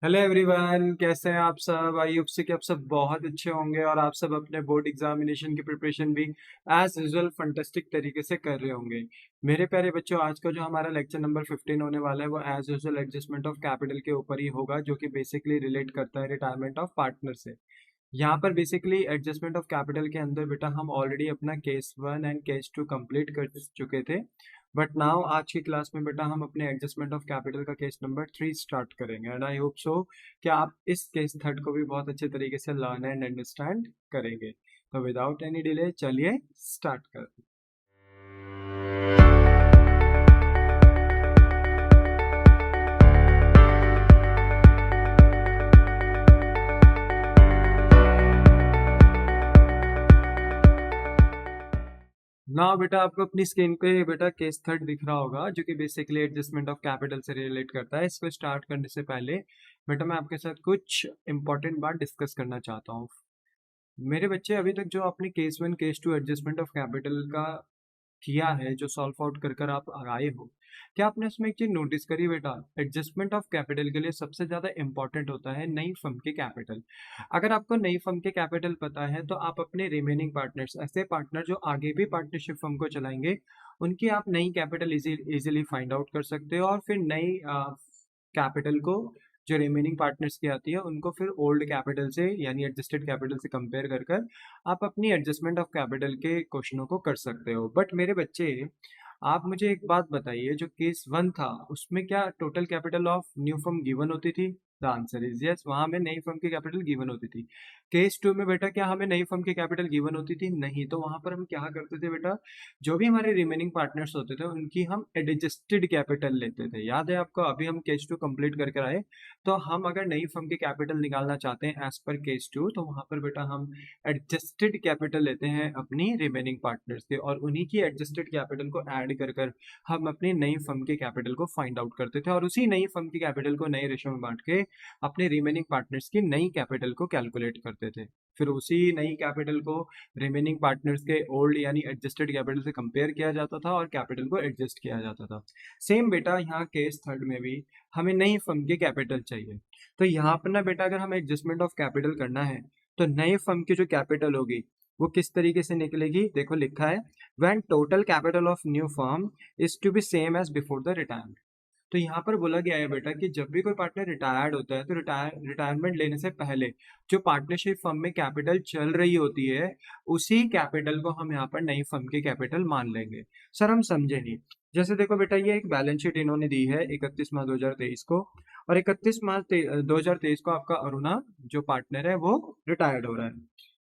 Hello everyone, कैसे हैं आप सब। आई होप से कि आप सब बहुत अच्छे होंगे और आप सब अपने बोर्ड एग्जामिनेशन की प्रिपरेशन भी एज यूजुअल फंटेस्टिक तरीके से कर रहे होंगे। मेरे प्यारे बच्चों, आज का जो हमारा लेक्चर नंबर 15 होने वाला है वो as usual adjustment of capital के ऊपर ही होगा, जो कि बेसिकली रिलेट करता है रिटायरमेंट ऑफ पार्टनर से। यहाँ पर बेसिकली एडजस्टमेंट ऑफ कैपिटल के अंदर बेटा हम ऑलरेडी अपना केस 1 एंड केस 2 कंप्लीट कर चुके थे। बट नाउ आज की क्लास में बेटा हम अपने एडजस्टमेंट ऑफ कैपिटल का केस नंबर 3 स्टार्ट करेंगे एंड आई होप सो कि आप इस केस थर्ड को भी बहुत अच्छे तरीके से लर्न एंड अंडरस्टैंड करेंगे। तो विदाउट एनी डिले चलिए स्टार्ट करते हैं। ना बेटा आपको अपनी स्क्रीन पे बेटा केस थर्ड दिख रहा होगा, जो कि बेसिकली एडजस्टमेंट ऑफ कैपिटल से रिलेट करता है। इसको स्टार्ट करने से पहले बेटा मैं आपके साथ कुछ इंपॉर्टेंट बात डिस्कस करना चाहता हूँ। मेरे बच्चे, अभी तक जो आपने case 1 case 2 adjustment of capital का किया है, जो सॉल्व आउट कर कर आप आए हो, क्या आपने उसमें एक चीज नोटिस करी बेटा? एडजस्टमेंट ऑफ कैपिटल के लिए सबसे ज्यादा इंपॉर्टेंट होता है नई फर्म के कैपिटल। अगर आपको नई फर्म के कैपिटल पता है तो आप अपने रिमेनिंग पार्टनर्स, ऐसे पार्टनर जो आगे भी पार्टनरशिप फर्म को चलाएंगे, उनकी आप नई कैपिटल इजीली फाइंड आउट कर सकते हो और फिर नई कैपिटल को जो रिमेनिंग पार्टनर्स की आती है उनको फिर ओल्ड कैपिटल से यानी एडजस्टेड कैपिटल से कंपेयर कर कर आप अपनी एडजस्टमेंट ऑफ कैपिटल के क्वेश्चनों को कर सकते हो। बट मेरे बच्चे, आप मुझे एक बात बताइए, जो केस 1 था उसमें क्या total capital of new firm given होती थी? द आंसर इज यस, वहां में नई फर्म की कैपिटल गिवन होती थी। केस 2 में बेटा क्या हमें नई फर्म की कैपिटल गिवन होती थी? नहीं। तो वहां पर हम क्या करते थे बेटा, जो भी हमारे रिमेनिंग पार्टनर्स होते थे उनकी हम एडजस्टेड कैपिटल लेते थे। याद है आपको? अभी हम केस 2 कंप्लीट करके आए, तो हम अगर नई फर्म की कैपिटल निकालना चाहते हैं एज पर केस 2, तो वहां पर बेटा हम एडजस्टेड कैपिटल लेते हैं अपनी रिमेनिंग पार्टनर्स के, और उन्हीं की एडजस्टेड कैपिटल को ऐड कर कर हम अपनी नई फर्म के कैपिटल को फाइंड आउट करते थे, और उसी नई फर्म की कैपिटल को नए रेशो में बांट के अपने रिमेनिंग पार्टनर्स की नई कैपिटल को कैलकुलेट करते थे। फिर उसी नई कैपिटल को रिमेनिंग पार्टनर्स के ओल्ड यानी एडजस्टेड कैपिटल से कंपेयर किया जाता था और कैपिटल को एडजस्ट किया जाता था। सेम बेटा यहाँ केस थर्ड में भी हमें नई फर्म की कैपिटल चाहिए। तो यहाँ पर ना बेटा, अगर हमें एडजस्टमेंट ऑफ कैपिटल करना है तो नए फर्म की जो कैपिटल होगी वो किस तरीके से निकलेगी? देखो लिखा है, when total capital of new firm is to be same as before the retirement. तो यहाँ पर बोला गया है बेटा कि जब भी कोई पार्टनर रिटायर्ड होता है तो रिटायरमेंट लेने से पहले जो पार्टनरशिप फर्म में कैपिटल चल रही होती है, उसी कैपिटल को हम यहाँ पर नई फर्म की कैपिटल मान लेंगे। सर हम समझे नहीं। जैसे देखो बेटा, ये एक बैलेंस शीट इन्होंने दी है 31 मार्च 2023 को, और 31 मार्च 2023 को आपका अरुणा जो पार्टनर है वो रिटायर्ड हो रहा है।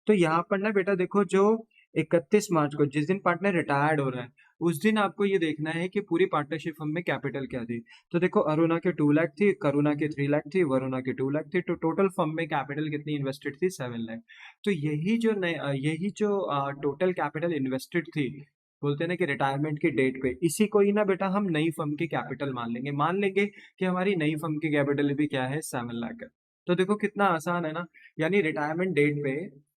तो यहाँ पर ना बेटा देखो, जो 31 मार्च को जिस दिन पार्टनर रिटायर्ड हो रहा है उस दिन आपको ये देखना है कि पूरी पार्टनरशिप फर्म में कैपिटल क्या थी। तो देखो, अरुणा के 2 लाख थी, करुणा के 3 लाख थी, वरुणा के 2 लाख थी, तो टोटल फर्म में कैपिटल कितनी इन्वेस्टेड थी? 7 लाख। तो यही जो टोटल कैपिटल इन्वेस्टेड थी, बोलते हैं ना कि रिटायरमेंट की डेट पे, इसी को ही ना बेटा हम नई फर्म की कैपिटल मान लेंगे कि हमारी नई फर्म की कैपिटल भी क्या है? 7 लाख है। तो देखो कितना आसान है ना। यानी रिटायरमेंट डेट पे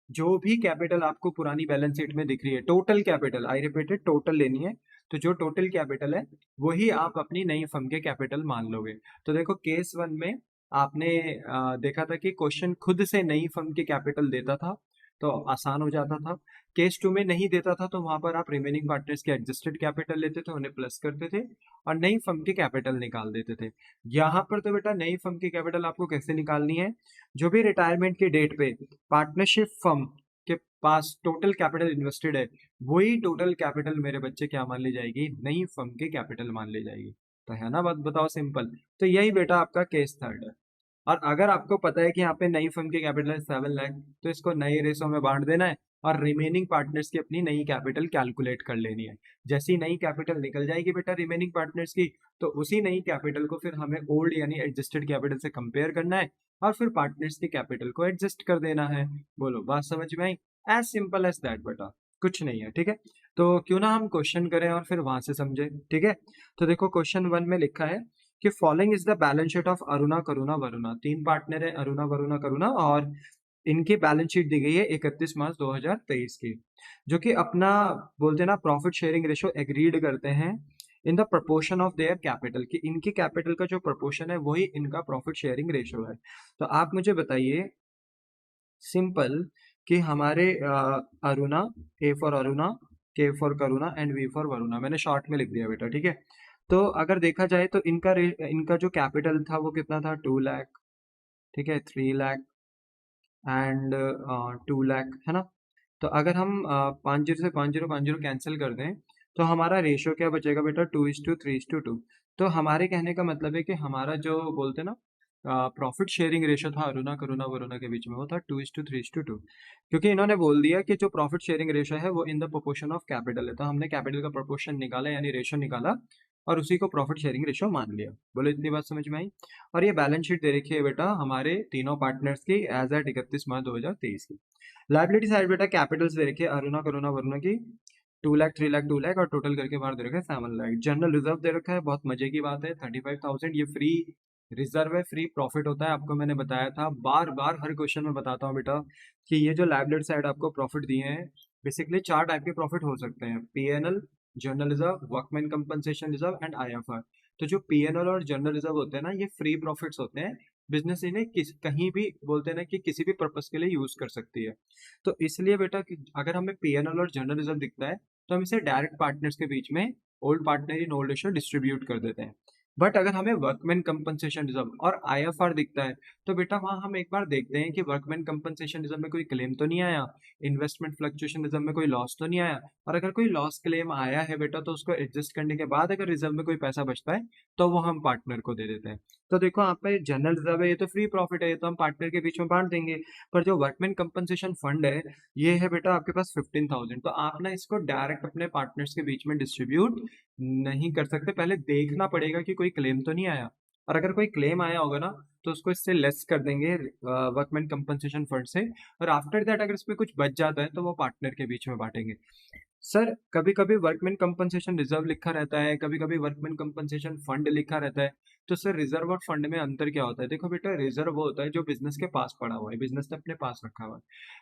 जो भी कैपिटल आपको पुरानी बैलेंस शीट में दिख रही है, total capital, I repeated, total लेनी है, तो जो टोटल कैपिटल है वही आप अपनी नई फर्म के कैपिटल मान लोगे। तो देखो केस 1 में आपने देखा था कि क्वेश्चन खुद से नई फर्म की कैपिटल देता था तो आसान हो जाता था। केस 2 में नहीं देता था तो वहां पर आप रिमेनिंग पार्टनर्स के एडजस्टेड कैपिटल लेते थे, उन्हें प्लस करते थे और नई फर्म की कैपिटल निकाल देते थे। यहाँ पर तो बेटा नई फर्म की कैपिटल आपको कैसे निकालनी है? जो भी रिटायरमेंट की डेट पे पार्टनरशिप फर्म के पास टोटल कैपिटल इन्वेस्टेड है, वही टोटल कैपिटल मेरे बच्चे क्या मान ली जाएगी? नई फर्म की कैपिटल मान ली जाएगी। तो है ना बात? बताओ सिंपल। तो यही बेटा आपका केस थर्ड है। और अगर आपको पता है कि यहाँ पे नई फर्म की कैपिटल है 7 लाख, तो इसको नए रेशो में बांट देना है और रिमेनिंग पार्टनर्स की अपनी नई कैपिटल कैलकुलेट कर लेनी है। जैसी नई कैपिटल निकल जाएगी बेटा रिमेनिंग पार्टनर्स की, तो उसी नई कैपिटल को फिर हमें ओल्ड यानी एडजस्टेड कैपिटल से कंपेयर करना है और फिर पार्टनर्स की कैपिटल को एडजस्ट कर देना है। बोलो बात समझ में आई? एज सिंपल एज दैट बेटा, कुछ नहीं है। ठीक है, तो क्यों ना हम क्वेश्चन करें और फिर वहां से समझे। ठीक है, तो देखो क्वेश्चन 1 में लिखा है कि following is the balance sheet of Aruna Karuna Varuna. 3 partner है, अरुणा वरुणा करुणा, और इनकी बैलेंस शीट दी गई है 31 मार्च 2023 की, जो कि अपना बोलते हैं ना प्रॉफिट शेयरिंग रेशो एग्रीड करते हैं in the proportion of their capital, कि इनकी कैपिटल का जो प्रपोर्शन है वही इनका प्रॉफिट शेयरिंग रेशियो है। तो आप मुझे बताइए सिंपल कि हमारे अरुणा, ए for Aruna, K for Karuna and V for Varuna, मैंने शॉर्ट में लिख दिया बेटा, ठीक है। तो अगर देखा जाए तो इनका जो कैपिटल था वो कितना था, 2 लाख, ठीक है, 3 लाख एंड 2 लाख, है ना। तो अगर हम 50 से 50 कैंसिल कर दें तो हमारा रेशियो क्या बचेगा बेटा, 2:3:2। तो हमारे कहने का मतलब है कि हमारा जो बोलते हैं ना प्रॉफिट शेयरिंग रेशियो था अरुणा करुणा वरुणा के बीच में, वो था 2:3:2, क्योंकि इन्होंने बोल दिया कि जो प्रॉफिट शेयरिंग रेशियो है वो in the proportion of capital है। तो हमने कैपिटल का प्रोपोर्शन निकाला यानी रेशियो निकाला और उसी को प्रॉफिट शेयरिंग रेशियो मान लिया। बोलो इतनी बात समझ में आई। और ये बैलेंस शीट दे रखी है बेटा हमारे तीनों पार्टनर्स की एज एट 31 मार्च 2023 की। लाइबिलिटी साइड बेटा कैपिटल्स दे रखे अरुणा करुणा वरुणा की 2 लाख 3 लाख 2 लाख और टोटल करके बाहर दे रखा है 7 लाख। जनरल रिजर्व दे रखा है, बहुत मजे की बात है, 35,000। ये फ्री रिजर्व है, फ्री प्रॉफिट होता है, आपको मैंने बताया था, बार बार हर क्वेश्चन में बताता हूँ बेटा कि ये जो लाइबिलिटी साइड आपको प्रॉफिट दिए हैं बेसिकली 4 टाइप के प्रॉफिट हो सकते हैं, PNL, general reserve, workman compensation reserve and IFR. तो जो पीएनएल और जनरल रिजर्व होते हैं ना ये फ्री प्रॉफिट्स होते हैं, बिजनेस इन्हें कहीं भी बोलते हैं ना कि किसी भी पर्पस के लिए यूज कर सकती है। तो इसलिए बेटा कि अगर हमें पीएनएल और जनरल रिजर्व दिखता है तो हम इसे डायरेक्ट पार्टनर्स के बीच में old partner in old ratio distribute कर देते हैं। बट अगर हमें वर्कमैन कंपनसेशन रिजर्व और आईएफआर दिखता है तो बेटा वहां हम एक बार देखते हैं कि वर्कमैन कंपनसेशन रिजर्व में कोई क्लेम तो नहीं आया, इन्वेस्टमेंट फ्लक्चुएशन रिजर्व में कोई लॉस तो नहीं आया, और अगर कोई लॉस क्लेम आया है बेटा तो उसको एडजस्ट करने के बाद अगर रिजर्व में कोई पैसा बचता है तो वो हम पार्टनर को दे देते हैं। तो देखो आप पे जनरल रिजर्व है, ये तो फ्री प्रॉफिट है, ये तो हम पार्टनर के बीच में बांट देंगे। पर जो वर्कमैन कंपनसेशन फंड है ये है बेटा आपके पास 15,000, तो आप ना इसको डायरेक्ट अपने पार्टनर्स के बीच में डिस्ट्रीब्यूट नहीं कर सकते, पहले देखना पड़ेगा कि कोई क्लेम तो नहीं आया, और अगर कोई क्लेम आया होगा ना तो उसको इससे लेस कर देंगे वर्कमैन कंपनसेशन फंड से, और आफ्टर दैट अगर इसमें कुछ बच जाता है तो वो पार्टनर के बीच में बांटेंगे। सर कभी कभी वर्कमैन कंपनसेशन रिजर्व लिखा रहता है, कभी कभी वर्कमैन कंपनसेशन फंड लिखा रहता है, तो सर रिजर्व और फंड में अंतर क्या होता है? देखो बेटा रिजर्व वो होता है जो बिजनेस के पास पड़ा हुआ है, बिजनेस ने अपने पास रखा हुआ है।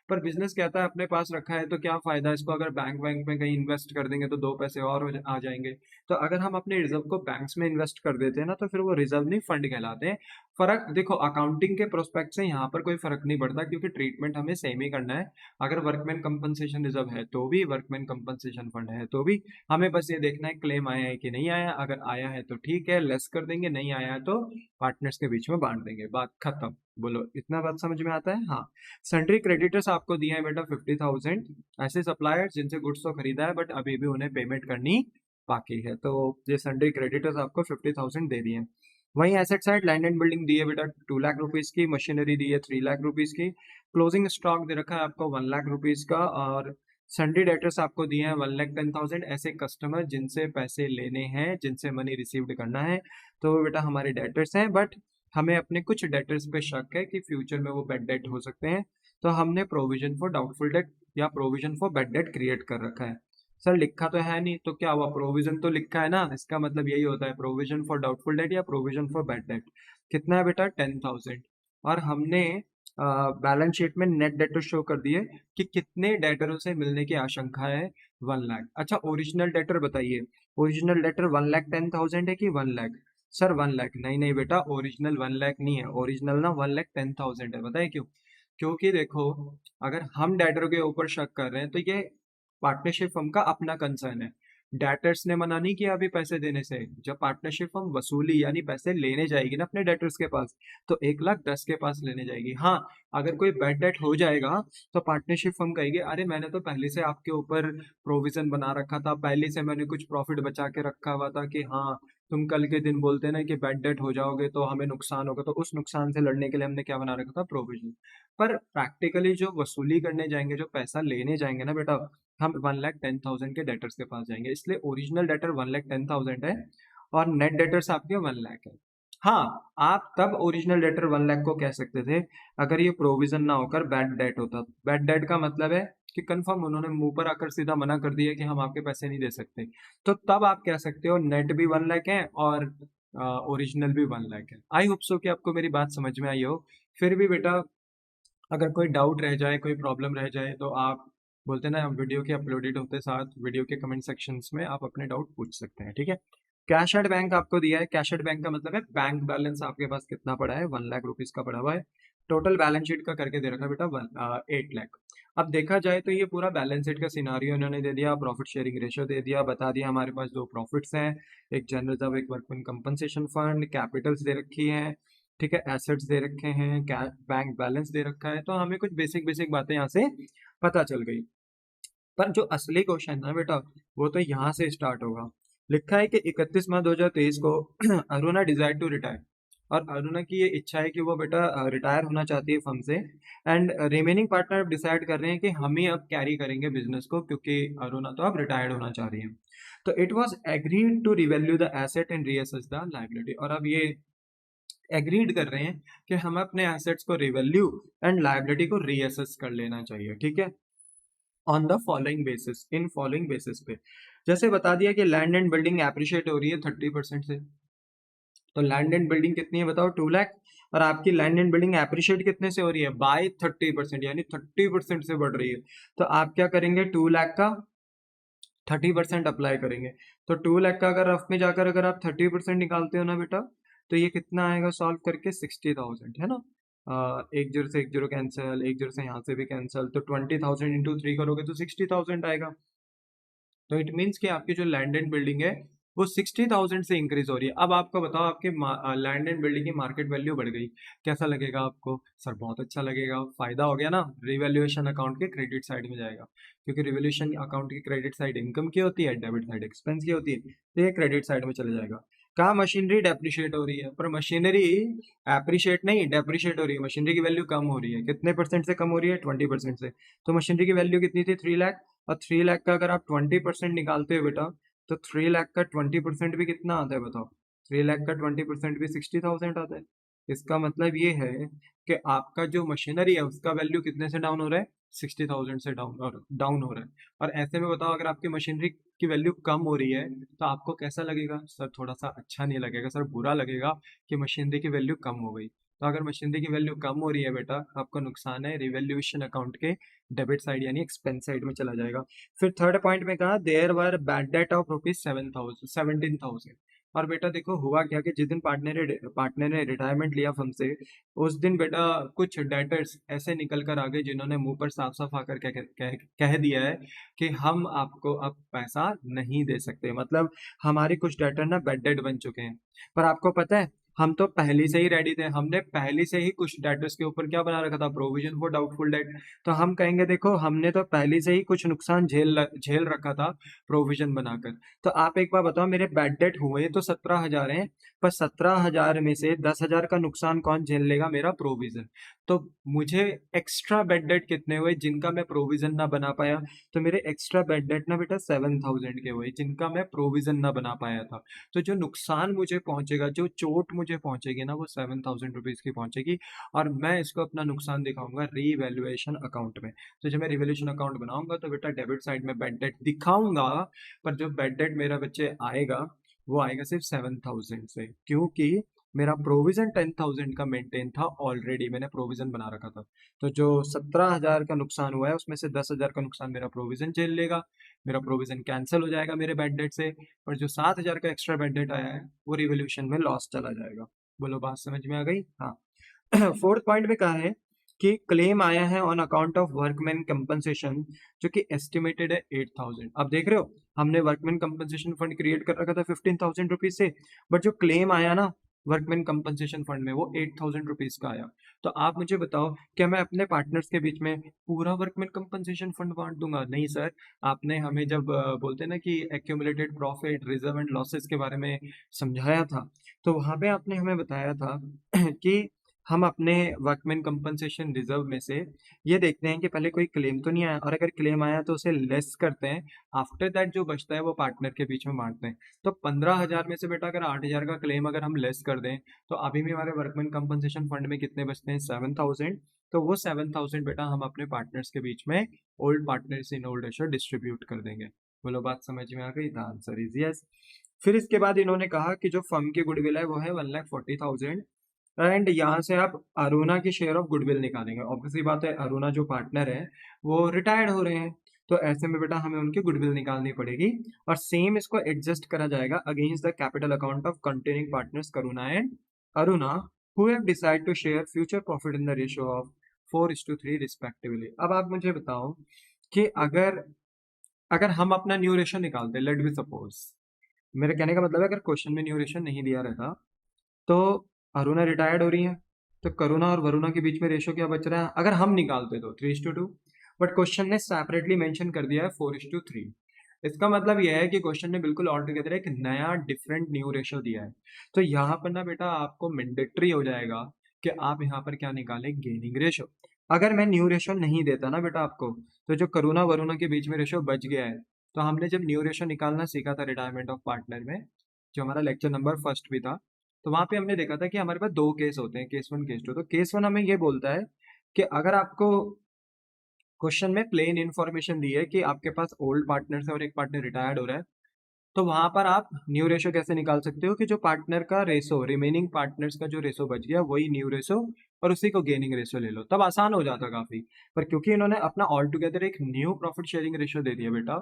पर बिजनेस कहता है अपने पास रखा है तो क्या फायदा, इसको अगर बैंक बैंक में कहीं इन्वेस्ट कर देंगे तो 2 पैसे और आ जाएंगे। तो अगर हम अपने रिजर्व को बैंक्स में इन्वेस्ट कर देते हैं ना तो फिर वो रिजर्व नहीं फंड कहलाते हैं। फर्क देखो अकाउंटिंग के प्रोस्पेक्ट से यहाँ पर कोई फर्क नहीं पड़ता क्योंकि ट्रीटमेंट हमें सेम ही करना है। अगर वर्कमैन कंपनसेशन रिजर्व है तो भी, वर्कमैन कंपनसेशन फंड है तो भी, हमें बस ये देखना है क्लेम आया है कि नहीं आया। अगर आया है तो ठीक है लेस कर देंगे, नहीं आया है तो पार्टनर्स के बीच में बांट देंगे, बात खत्म। बोलो इतना बात समझ में आता है? हाँ। सन्ड्री क्रेडिटर्स आपको दिए हैं बेटा 50,000, ऐसे सप्लायर्स जिनसे गुड्स तो खरीदा है बट अभी भी उन्हें पेमेंट करनी बाकी है, तो ये सन्ड्री क्रेडिटर्स आपको 50,000 दे दिए हैं। वहीं asset side land and building दी है बेटा 2 लाख रुपीज की, मशीनरी दी है 3 लाख रुपीज की, क्लोजिंग स्टॉक दे रखा है आपको 1 लाख रुपीज का, और सन्ड्री डेटर्स आपको दिए हैं 1,10,000। ऐसे कस्टमर जिनसे पैसे लेने हैं, जिनसे मनी रिसीव्ड करना है, तो वो बेटा हमारे डेटर्स हैं। बट हमें अपने कुछ डेटर्स पे शक है कि फ्यूचर में वो बैड डेट हो सकते हैं, तो हमने प्रोविजन फॉर डाउटफुल डेट या provision for bad debt create कर रखा है। सर लिखा तो है नहीं तो क्या हुआ, प्रोविजन तो लिखा है ना, इसका मतलब यही होता है प्रोविजन फॉर डाउटफुल डेट या प्रोविजन फॉर बैड डेट। कितना है बेटा 10,000। और हमने बैलेंस शीट में नेट डेटर शो कर दिए कि कितने डेटरों से मिलने की आशंका है, 1 लाख। अच्छा ओरिजिनल डेटर बताइए, ओरिजिनल डेटर 1,10,000 है कि 1 लाख? सर 1 लाख नहीं, नहीं बेटा ओरिजिनल 1 लाख नहीं है, ओरिजिनल ना 1,10,000 है। बताए क्यों? क्योंकि देखो अगर हम डेटर के ऊपर शक कर रहे हैं तो ये पार्टनरशिप फर्म का अपना कंसर्न है, डेटर्स ने मना नहीं किया अभी पैसे देने से। जब पार्टनरशिप फर्म वसूली यानी पैसे लेने जाएगी ना अपने डेटर्स के पास तो 1,10,000 के पास लेने जाएगी। हाँ अगर कोई बैड डेट हो जाएगा तो पार्टनरशिप फर्म कहेगी अरे मैंने तो पहले से आपके ऊपर प्रोविजन बना रखा था, पहले से मैंने कुछ प्रॉफिट बचा के रखा हुआ था कि हाँ तुम कल के दिन बोलते ना कि बैड डेट हो जाओगे तो हमें नुकसान होगा, तो उस नुकसान से लड़ने के लिए हमने क्या बना रखा था, प्रोविजन। पर प्रैक्टिकली जो वसूली करने जाएंगे, जो पैसा लेने जाएंगे ना बेटा, हम 1,10,000 के डेटर्स के पास जाएंगे, इसलिए ओरिजिनल डेटर 1,10,000 है और नेट डेटर्स आपके 1 लाख है। हाँ आप तब ओरिजिनल डेटर 1 लाख को कह सकते थे अगर ये प्रोविजन ना होकर बैड डेट होता। बैड डेट का मतलब है कि कंफर्म उन्होंने मुंह पर आकर सीधा मना कर दिया कि हम आपके पैसे नहीं दे सकते, तो तब आप कह सकते हो नेट भी 1 लाख है और ओरिजिनल भी 1 लाख है। आई होप सो कि आपको मेरी बात समझ में आई हो। फिर भी बेटा अगर कोई डाउट रह जाए, कोई प्रॉब्लम रह जाए तो आप बोलते हैं ना वीडियो के अपलोडेड होते साथ वीडियो के कमेंट सेक्शंस में आप अपने डाउट पूछ सकते हैं, ठीक है। कैश एट बैंक आपको दिया है, कैश एट बैंक का मतलब है बैंक बैलेंस आपके पास कितना पड़ा है, 1 लाख रुपीज का पड़ा हुआ है। टोटल बैलेंस शीट का करके दे रखा है बेटा 8 लाख। अब देखा जाए तो ये पूरा बैलेंस शीट का सिनारियो इन्होंने दे दिया, प्रॉफिट शेयरिंग रेशियो दे दिया, बता दिया हमारे पास दो प्रॉफिट्स हैं, एक जनरल रिजर्व एक वर्कमैन कंपनसेशन फंड, कैपिटल्स दे रखी है, ठीक है, एसेट्स दे रखे हैं, बैंक बैलेंस दे रखा है। तो हमें कुछ बेसिक बेसिक बातें यहाँ से पता चल गई। पर जो असली क्वेश्चन है बेटा वो तो यहाँ से स्टार्ट होगा। लिखा है कि 31 मार्च 2023 को अरुणा डिजायर टू रिटायर, और अरुणा की ये इच्छा है कि वो बेटा रिटायर होना चाहती है फर्म से, एंड रिमेनिंग पार्टनर डिसाइड कर रहे हैं कि हम ही अब कैरी करेंगे बिजनेस को, क्योंकि अरुणा तो अब रिटायर्ड होना चाह रही है। तो it was agreed to revalue the asset and reassess the liability, और अब ये एग्रीड कर रहे हैं कि हमें अपने एसेट्स को रिवैल्यू एंड लायबिलिटी को रीअसेस कर लेना चाहिए, ठीक है, on the following basis, in following basis पे। जैसे बता दिया कि लैंड एंड बिल्डिंग एप्रिशिएट हो रही है 30% से, तो लैंड एंड बिल्डिंग कितनी है बताओ, 2 लाख, और आपकी लैंड एंड बिल्डिंग एप्रिशिएट कितने से हो रही है, बाय 30%, यानी 30% से बढ़ रही है। तो आप क्या करेंगे, 2 लाख का 30% अप्लाई करेंगे। तो 2 लाख का अगर रफ में जाकर अगर आप 30% निकालते हो ना बेटा, तो ये कितना आएगा सॉल्व करके, 60,000 है ना। एक जीरो से एक जीरो कैंसिल, एक जीरो से यहाँ से भी कैंसिल, तो 20,000 इंटू 3 करोगे तो 60,000 आएगा। तो इट मीन्स कि आपकी जो लैंड एंड बिल्डिंग है वो 60,000 से इंक्रीज हो रही है। अब आपको बताओ आपके लैंड एंड बिल्डिंग की मार्केट वैल्यू बढ़ गई, कैसा लगेगा आपको, सर बहुत अच्छा लगेगा, फायदा हो गया ना, रिवैल्यूएशन अकाउंट के क्रेडिट साइड में जाएगा, क्योंकि रिवैल्यूएशन अकाउंट की क्रेडिट साइड इनकम की होती है, डेबिट साइड एक्सपेंस की होती है, तो ये क्रेडिट साइड में चले जाएगा। कहाँ मशीनरी डेप्रिशिएट हो रही है, पर मशीनरी एप्रिशिएट नहीं डेप्रिशिएट हो रही है, मशीनरी की वैल्यू कम हो रही है, कितने परसेंट से कम हो रही है, 20% से। तो मशीनरी की वैल्यू कितनी थी, 3 लाख, और 3 लाख का अगर आप 20% निकालते हो बेटा, तो 3 लाख का 20% भी कितना आता है बताओ, 3 लाख का 20% भी 60,000 आता है। इसका मतलब ये है कि आपका जो मशीनरी है उसका वैल्यू कितने से डाउन हो रहा है, 60,000 से डाउन हो रहा है। और ऐसे में बताओ अगर आपकी मशीनरी की वैल्यू कम हो रही है तो आपको कैसा लगेगा, सर थोड़ा सा अच्छा नहीं लगेगा, सर बुरा लगेगा कि मशीनरी की वैल्यू कम हो गई। तो अगर मशीनरी की वैल्यू कम हो रही है बेटा, आपको नुकसान है, रिवैल्यूएशन अकाउंट के डेबिट साइड यानी एक्सपेंस साइड में चला जाएगा। फिर थर्ड पॉइंट में कहा there were bad debt of rupees 17,000। और बेटा देखो हुआ क्या कि जिस दिन पार्टनर ने रिटायरमेंट लिया फर्म से, उस दिन बेटा कुछ डेटर्स ऐसे निकल कर आ गए जिन्होंने मुंह पर साफ साफ आकर कह दिया है कि हम आपको अब पैसा नहीं दे सकते, मतलब हमारे कुछ डेटर ना बेड डेट बन चुके हैं। पर आपको पता है हम तो पहले से ही रेडी थे, हमने पहले से ही कुछ डेटर्स के ऊपर क्या बना रखा था, प्रोविजन फॉर डाउटफुल डेट। तो हम कहेंगे देखो हमने तो पहले से ही कुछ नुकसान झेल रखा था प्रोविजन बनाकर। तो आप एक बार बताओ मेरे बैड डेट हुए तो 17,000 हैं, पर 17,000 में से 10,000 का नुकसान कौन झेल लेगा, मेरा प्रोविजन। तो मुझे एक्स्ट्रा बैड डेट कितने हुए जिनका मैं प्रोविजन ना बना पाया, तो मेरे एक्स्ट्रा बैड डेट ना बेटा 7,000 के हुए जिनका मैं प्रोविजन ना बना पाया था। तो जो नुकसान मुझे पहुंचेगा, जो चोट मुझे पहुंचेगी ना, वो 7,000 रुपीज की पहुंचेगी, और मैं इसको अपना नुकसान दिखाऊंगा रीवैल्यूएशन अकाउंट में। तो जब मैं रिवैल्यूएशन अकाउंट बनाऊंगा तो बेटा डेबिट साइड में बैड डेट दिखाऊंगा, पर जो बैड डेट मेरा बच्चे आएगा वो आएगा सिर्फ 7,000 से, क्योंकि मेरा प्रोविजन 10,000 का मेंटेन था, ऑलरेडी मैंने प्रोविजन बना रखा था। तो जो 17,000 का नुकसान हुआ है उसमें से 10,000 का नुकसान मेरा प्रोविजन झेल लेगा, मेरा प्रोविजन कैंसिल हो जाएगा मेरे बैड डेट से, और जो 7,000 का एक्स्ट्रा बैड डेट आया है वो रिवोल्यूशन में लॉस चला जाएगा। बोलो बात समझ में आ गई, हाँ। फोर्थ पॉइंट में कहा है कि क्लेम आया है on account of workman compensation, जो कि एस्टिमेटेड है 8,000। अब देख रहे हो हमने वर्कमैन कंपनसेशन फंड क्रिएट कर रखा था 15,000 रुपीज से, बट जो क्लेम आया ना वर्कमैन कंपनसेशन फंड में वो 8,000 रुपीज का आया। तो आप मुझे बताओ क्या मैं अपने पार्टनर्स के बीच में पूरा वर्कमैन कंपनसेशन फंड बांट दूंगा, नहीं सर। आपने हमें जब बोलते हैं ना कि accumulated profit reserve and losses के बारे में समझाया था, तो वहां पे आपने हमें बताया था कि हम अपने वर्कमैन कंपनसेशन रिजर्व में से ये देखते हैं कि पहले कोई क्लेम तो नहीं आया, और अगर क्लेम आया तो उसे लेस करते हैं, आफ्टर दैट जो बचता है वो पार्टनर के बीच में बांटते हैं। तो 15,000 में से बेटा अगर 8,000 का क्लेम अगर हम लेस कर दें तो अभी भी हमारे वर्कमैन कंपनसेशन फंड में कितने बचते हैं, 7,000। तो वो 7,000 बेटा हम अपने पार्टनर्स के बीच में ओल्ड पार्टनर्स इन ओल्ड एशोर डिस्ट्रीब्यूट कर देंगे। बोलो बात समझ में आ गई, द आंसर इज यस। फिर इसके बाद इन्होंने कहा कि जो फर्म की गुडविल है वो है 1,40,000, एंड यहाँ से आप अरुणा की शेयर ऑफ गुडविल निकालेंगे। ऑब्वियसली बात है अरुणा जो पार्टनर है वो रिटायर्ड हो रहे हैं, तो ऐसे में बेटा हमें उनकी गुडविल निकालनी पड़ेगी और सेम इसको एडजस्ट करा जाएगा against the capital account of continuing partners Karuna and Aruna who have decide to share future profit in the ratio of 4:3 respectively. अब आप मुझे बताओ कि अगर अगर हम अपना न्यू रेशियो निकालते, लेट बी सपोज, मेरे कहने का मतलब है अगर क्वेश्चन में न्यू रेशियो नहीं दिया रहता तो अरुणा रिटायर्ड हो रही है, तो करुणा और वरुणा के बीच में रेशियो क्या बच रहा है अगर हम निकालते तो 3:2, बट क्वेश्चन ने सेपरेटली मेंशन कर दिया है 4:3। इसका मतलब यह है कि क्वेश्चन ने बिल्कुल ऑल टुगेदर एक नया डिफरेंट न्यू रेशियो दिया है। तो यहाँ पर ना बेटा आपको मैंडेटरी हो जाएगा कि आप यहाँ पर क्या निकालें, गेनिंग रेशियो। अगर मैं न्यू रेशियो नहीं देता ना बेटा आपको, तो जो करुणा वरुणा के बीच में रेशियो बच गया है, तो हमने जब न्यू रेशियो निकालना सीखा था रिटायरमेंट ऑफ पार्टनर में, जो हमारा लेक्चर नंबर फर्स्ट भी था, तो वहां पे हमने देखा था कि हमारे पास दो केस होते हैं, केस 1 केस 2। तो केस 1 हमें ये बोलता है कि अगर आपको क्वेश्चन में प्लेन इन्फॉर्मेशन दी है कि आपके पास ओल्ड पार्टनर है और एक पार्टनर रिटायर्ड हो रहा है, तो वहां पर आप न्यू रेशो कैसे निकाल सकते हो कि जो पार्टनर का रेशो, रिमेनिंग पार्टनर्स का जो रेशो बच गया वही न्यू रेशो और उसी को गेनिंग रेशो ले लो, तब आसान हो जाता काफी। पर क्योंकि इन्होंने अपना ऑल टुगेदर एक न्यू प्रॉफिट शेयरिंग रेशो दे दिया बेटा,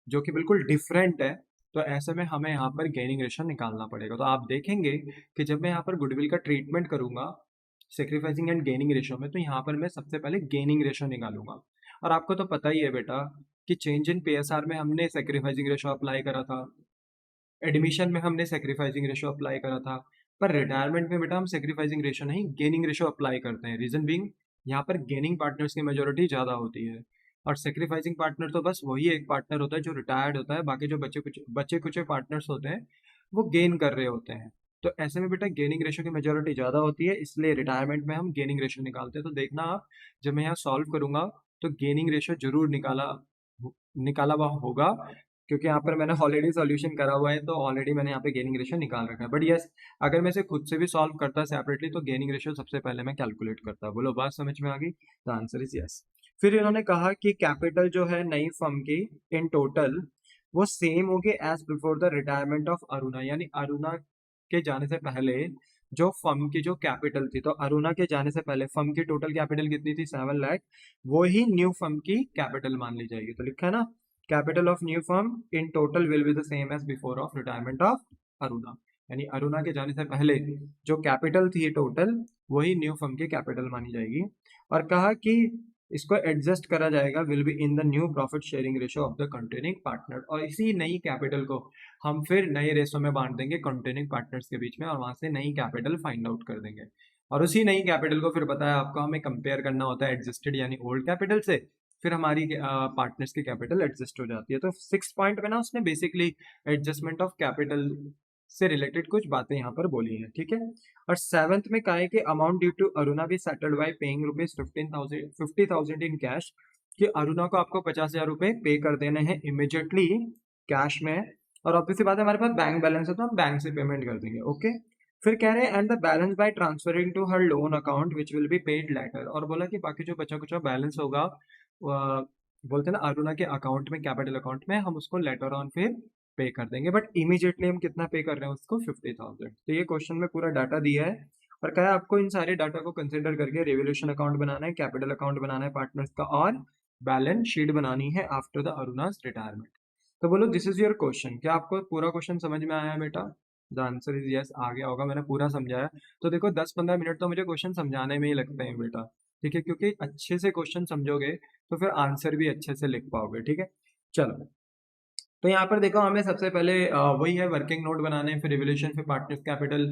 जो कि बिल्कुल डिफरेंट है, तो ऐसे में हमें यहाँ पर गेनिंग रेशो निकालना पड़ेगा। तो आप देखेंगे कि जब मैं यहाँ पर गुडविल का ट्रीटमेंट करूंगा सेक्रीफाइसिंग एंड गेनिंग रेशो में, तो यहाँ पर मैं सबसे पहले गेनिंग रेशो निकालूंगा। और आपको तो पता ही है बेटा कि चेंज इन पीएसआर में हमने सेक्रीफाइसिंग रेशो अप्लाई करा था, एडमिशन में हमने सेक्रीफाइसिंग रेशो अप्लाई करा था, पर रिटायरमेंट में बेटा हम सेक्रीफाइसिंग रेशो नहीं गेनिंग रेशो अप्लाई करते हैं। रीजन बीइंग यहाँ पर गेनिंग पार्टनर्स की मेजोरिटी ज़्यादा होती है और सेक्रीफाइसिंग पार्टनर तो बस वही एक पार्टनर होता है जो रिटायर्ड होता है, बाकी जो बच्चे कुछ पार्टनर्स होते हैं वो गेन कर रहे होते हैं। तो ऐसे में बेटा गेनिंग रेशो की मेजोरिटी ज़्यादा होती है, इसलिए रिटायरमेंट में हम गेनिंग रेशो निकालते हैं। तो देखना आप, जब मैं यहाँ सॉल्व करूंगा तो गेनिंग रेशो जरूर निकाला हुआ होगा, क्योंकि यहाँ पर मैंने ऑलरेडी सॉल्यूशन करा हुआ है, तो ऑलरेडी मैंने यहाँ पे गेनिंग रेशियो निकाल रखा है। बट यस, अगर मैं इसे खुद से भी सॉल्व करता सेपरेटली तो गेनिंग रेशियो सबसे पहले मैं कैलकुलेट करता। बोलो बात समझ में आ गई? The answer is yes. फिर इन्होंने कहा कि कैपिटल जो है नई फर्म की इन टोटल वो सेम होगी as before the retirement of Aruna, यानी अरुणा के जाने से पहले जो फर्म की जो कैपिटल थी, तो अरुणा के जाने से पहले फर्म की टोटल कैपिटल कितनी थी, 7 लाख, वो ही न्यू फर्म की कैपिटल मान ली जाएगी। तो लिखा है ना, capital of new firm in total will be the same as before of retirement of Aruna, यानी अरुणा के जाने से पहले जो कैपिटल थी टोटल वही न्यू फर्म की कैपिटल मानी जाएगी। और कहा कि इसको एडजस्ट करा जाएगा will be in the new profit sharing ratio of the containing partner, और इसी नई कैपिटल को हम फिर नए रेशो में बांट देंगे कंटेनिंग पार्टनर्स के बीच में और वहां से नई कैपिटल फाइंड आउट कर देंगे। और उसी नई कैपिटल को फिर पता है आपको हमें कंपेयर करना होता है एडजस्टेड यानी ओल्ड कैपिटल से, फिर हमारी पार्टनर्स की कैपिटल एडजस्ट हो जाती है। तो 6 पॉइंट में ना उसने बेसिकली एडजस्टमेंट ऑफ कैपिटल से रिलेटेड कुछ बातें यहाँ पर बोली है, ठीक है। और 7th में कहा है कि amount due to Aruna be settled by paying ₹50,000 in cash, कि अरुणा को आपको 50,000 रुपए पे कर देने हैं इमिडिएटली कैश में, और ऑब्वियसली बात है हमारे पास बैंक बैलेंस है तो हम बैंक से पेमेंट कर देंगे, ओके। फिर कह रहे हैं and the balance by transferring to her loan account which will be paid later, और बोला कि बाकी जो बचा कुछ बैलेंस होगा बोलते हैं ना अरुणा के अकाउंट में, कैपिटल अकाउंट में, हम उसको लेटर ऑन फिर पे कर देंगे। बट इमीडिएटली हम कितना पे कर रहे हैं उसको, 50,000। तो ये क्वेश्चन में पूरा डाटा दिया है और कहा है आपको इन सारे डाटा को कंसिडर करके रेवोल्यूशन अकाउंट बनाना है, कैपिटल अकाउंट बनाना है पार्टनर्स का, और बैलेंस शीट बनानी है आफ्टर द अरुणास रिटायरमेंट। तो बोलो दिस इज योर क्वेश्चन, क्या आपको पूरा क्वेश्चन समझ में आया है बेटा? द आंसर इज यस, आ गया होगा, मैंने पूरा समझाया। तो देखो 10-15 मिनट तो मुझे क्वेश्चन समझाने में ही लगते हैं बेटा, ठीक है, क्योंकि अच्छे से क्वेश्चन समझोगे तो फिर आंसर भी अच्छे से लिख पाओगे, ठीक है। चलो, तो यहाँ पर देखो हमें सबसे पहले वही है वर्किंग नोट बनाने, फिर रिवोल्यूशन, फिर पार्टनर्स कैपिटल,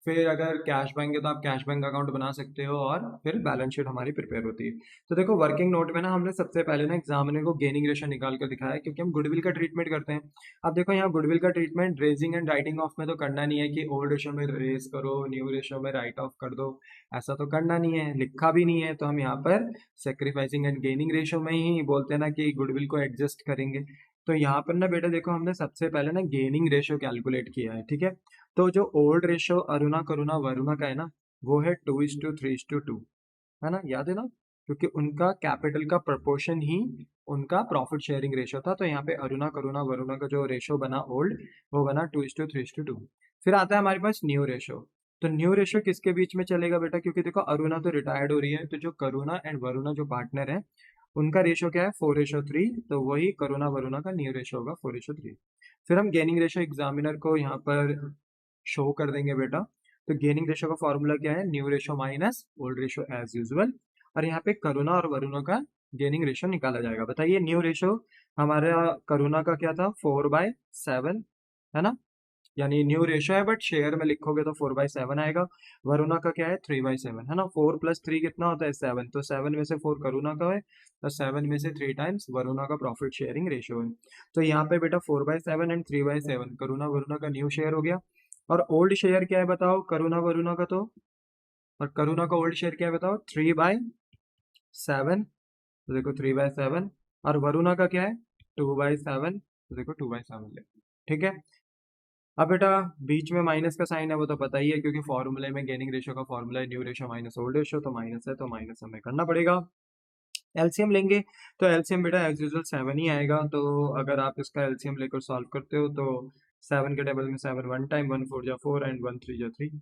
फिर अगर कैश बैंक है तो आप कैश बैंक अकाउंट बना सकते हो, और फिर बैलेंस शीट हमारी प्रिपेयर होती है। तो देखो वर्किंग नोट में ना हमने सबसे पहले ना एग्जामिनर को गेनिंग रेशियो निकाल कर दिखाया है, क्योंकि हम गुडविल का ट्रीटमेंट करते हैं। अब देखो यहाँ गुडविल का treatment raising and writing of में तो करना नहीं है कि ओल्ड रेशियो में रेज करो न्यू रेशियो में राइट ऑफ कर दो, ऐसा तो करना नहीं है, लिखा भी नहीं है। तो हम यहाँ पर सेक्रीफाइसिंग एंड गेनिंग रेशियो में ही बोलते हैं ना कि गुडविल को एडजस्ट करेंगे। तो यहाँ पर ना बेटा देखो हमने सबसे पहले ना गेनिंग रेशियो कैलकुलेट किया है, ठीक है। तो जो ओल्ड रेशियो अरुणा करुणा वरुणा का है ना, वो है 2:3:2, है ना, याद है ना, क्योंकि उनका कैपिटल का प्रपोर्शन ही उनका प्रॉफिट शेयरिंग रेशियो था। तो यहाँ पे अरुणा करुणा वरुणा का जो रेशियो बना ओल्ड, वो बना 2:3:2। फिर आता है हमारे पास न्यू रेशियो। तो न्यू रेशियो किसके बीच में चलेगा बेटा, क्योंकि देखो अरुणा तो रिटायर्ड हो रही है, तो जो करुणा एंड वरुणा जो पार्टनर है उनका रेशो क्या है 4:3, तो वही करुणा वरुणा का न्यू रेशो होगा 4:3। फिर हम गेनिंग रेशो एग्जामिनर को यहाँ पर शो कर देंगे बेटा। तो गेनिंग रेशो का फॉर्मूला क्या है, new ratio minus old ratio as usual, और यहाँ पे करुणा और वरुणा का गेनिंग रेशो निकाला जाएगा। बताइए न्यू रेशो हमारा करुणा का क्या था 4/7, है ना, यानी न्यू रेशो है बट शेयर में लिखोगे तो 4/7 आएगा। वरुणा का क्या है 3/7, है ना, 4+3 कितना होता है 7, तो 7 में से 4 करुणा का है, तो 7 में से 3 टाइम्स वरुणा का प्रॉफिट शेयरिंग रेशियो है। तो यहाँ पे बेटा 4/7 एंड 3/7 करुणा वरुणा का न्यू शेयर हो गया। और ओल्ड शेयर क्या है बताओ करुणा वरुणा का, तो और करुणा का ओल्ड शेयर क्या है बताओ 3/7, तो देखो 3/7, और वरुणा का क्या है 2/7, तो देखो 2/7 ठीक है। अब बेटा बीच में माइनस का साइन है वो तो पता ही है, क्योंकि फॉर्मूले में गेनिंग रेशो का फॉर्मूला है new ratio minus old ratio, तो माइनस है तो माइनस हमें करना पड़ेगा। एलसीएम लेंगे तो एलसीएम बेटा एज यूजुअल 7 ही आएगा। तो अगर आप इसका एलसीएम लेकर सॉल्व करते हो तो 7 के टेबल में 7 वन टाइम, 1 4 जा 4 एंड 1 3 जा 3।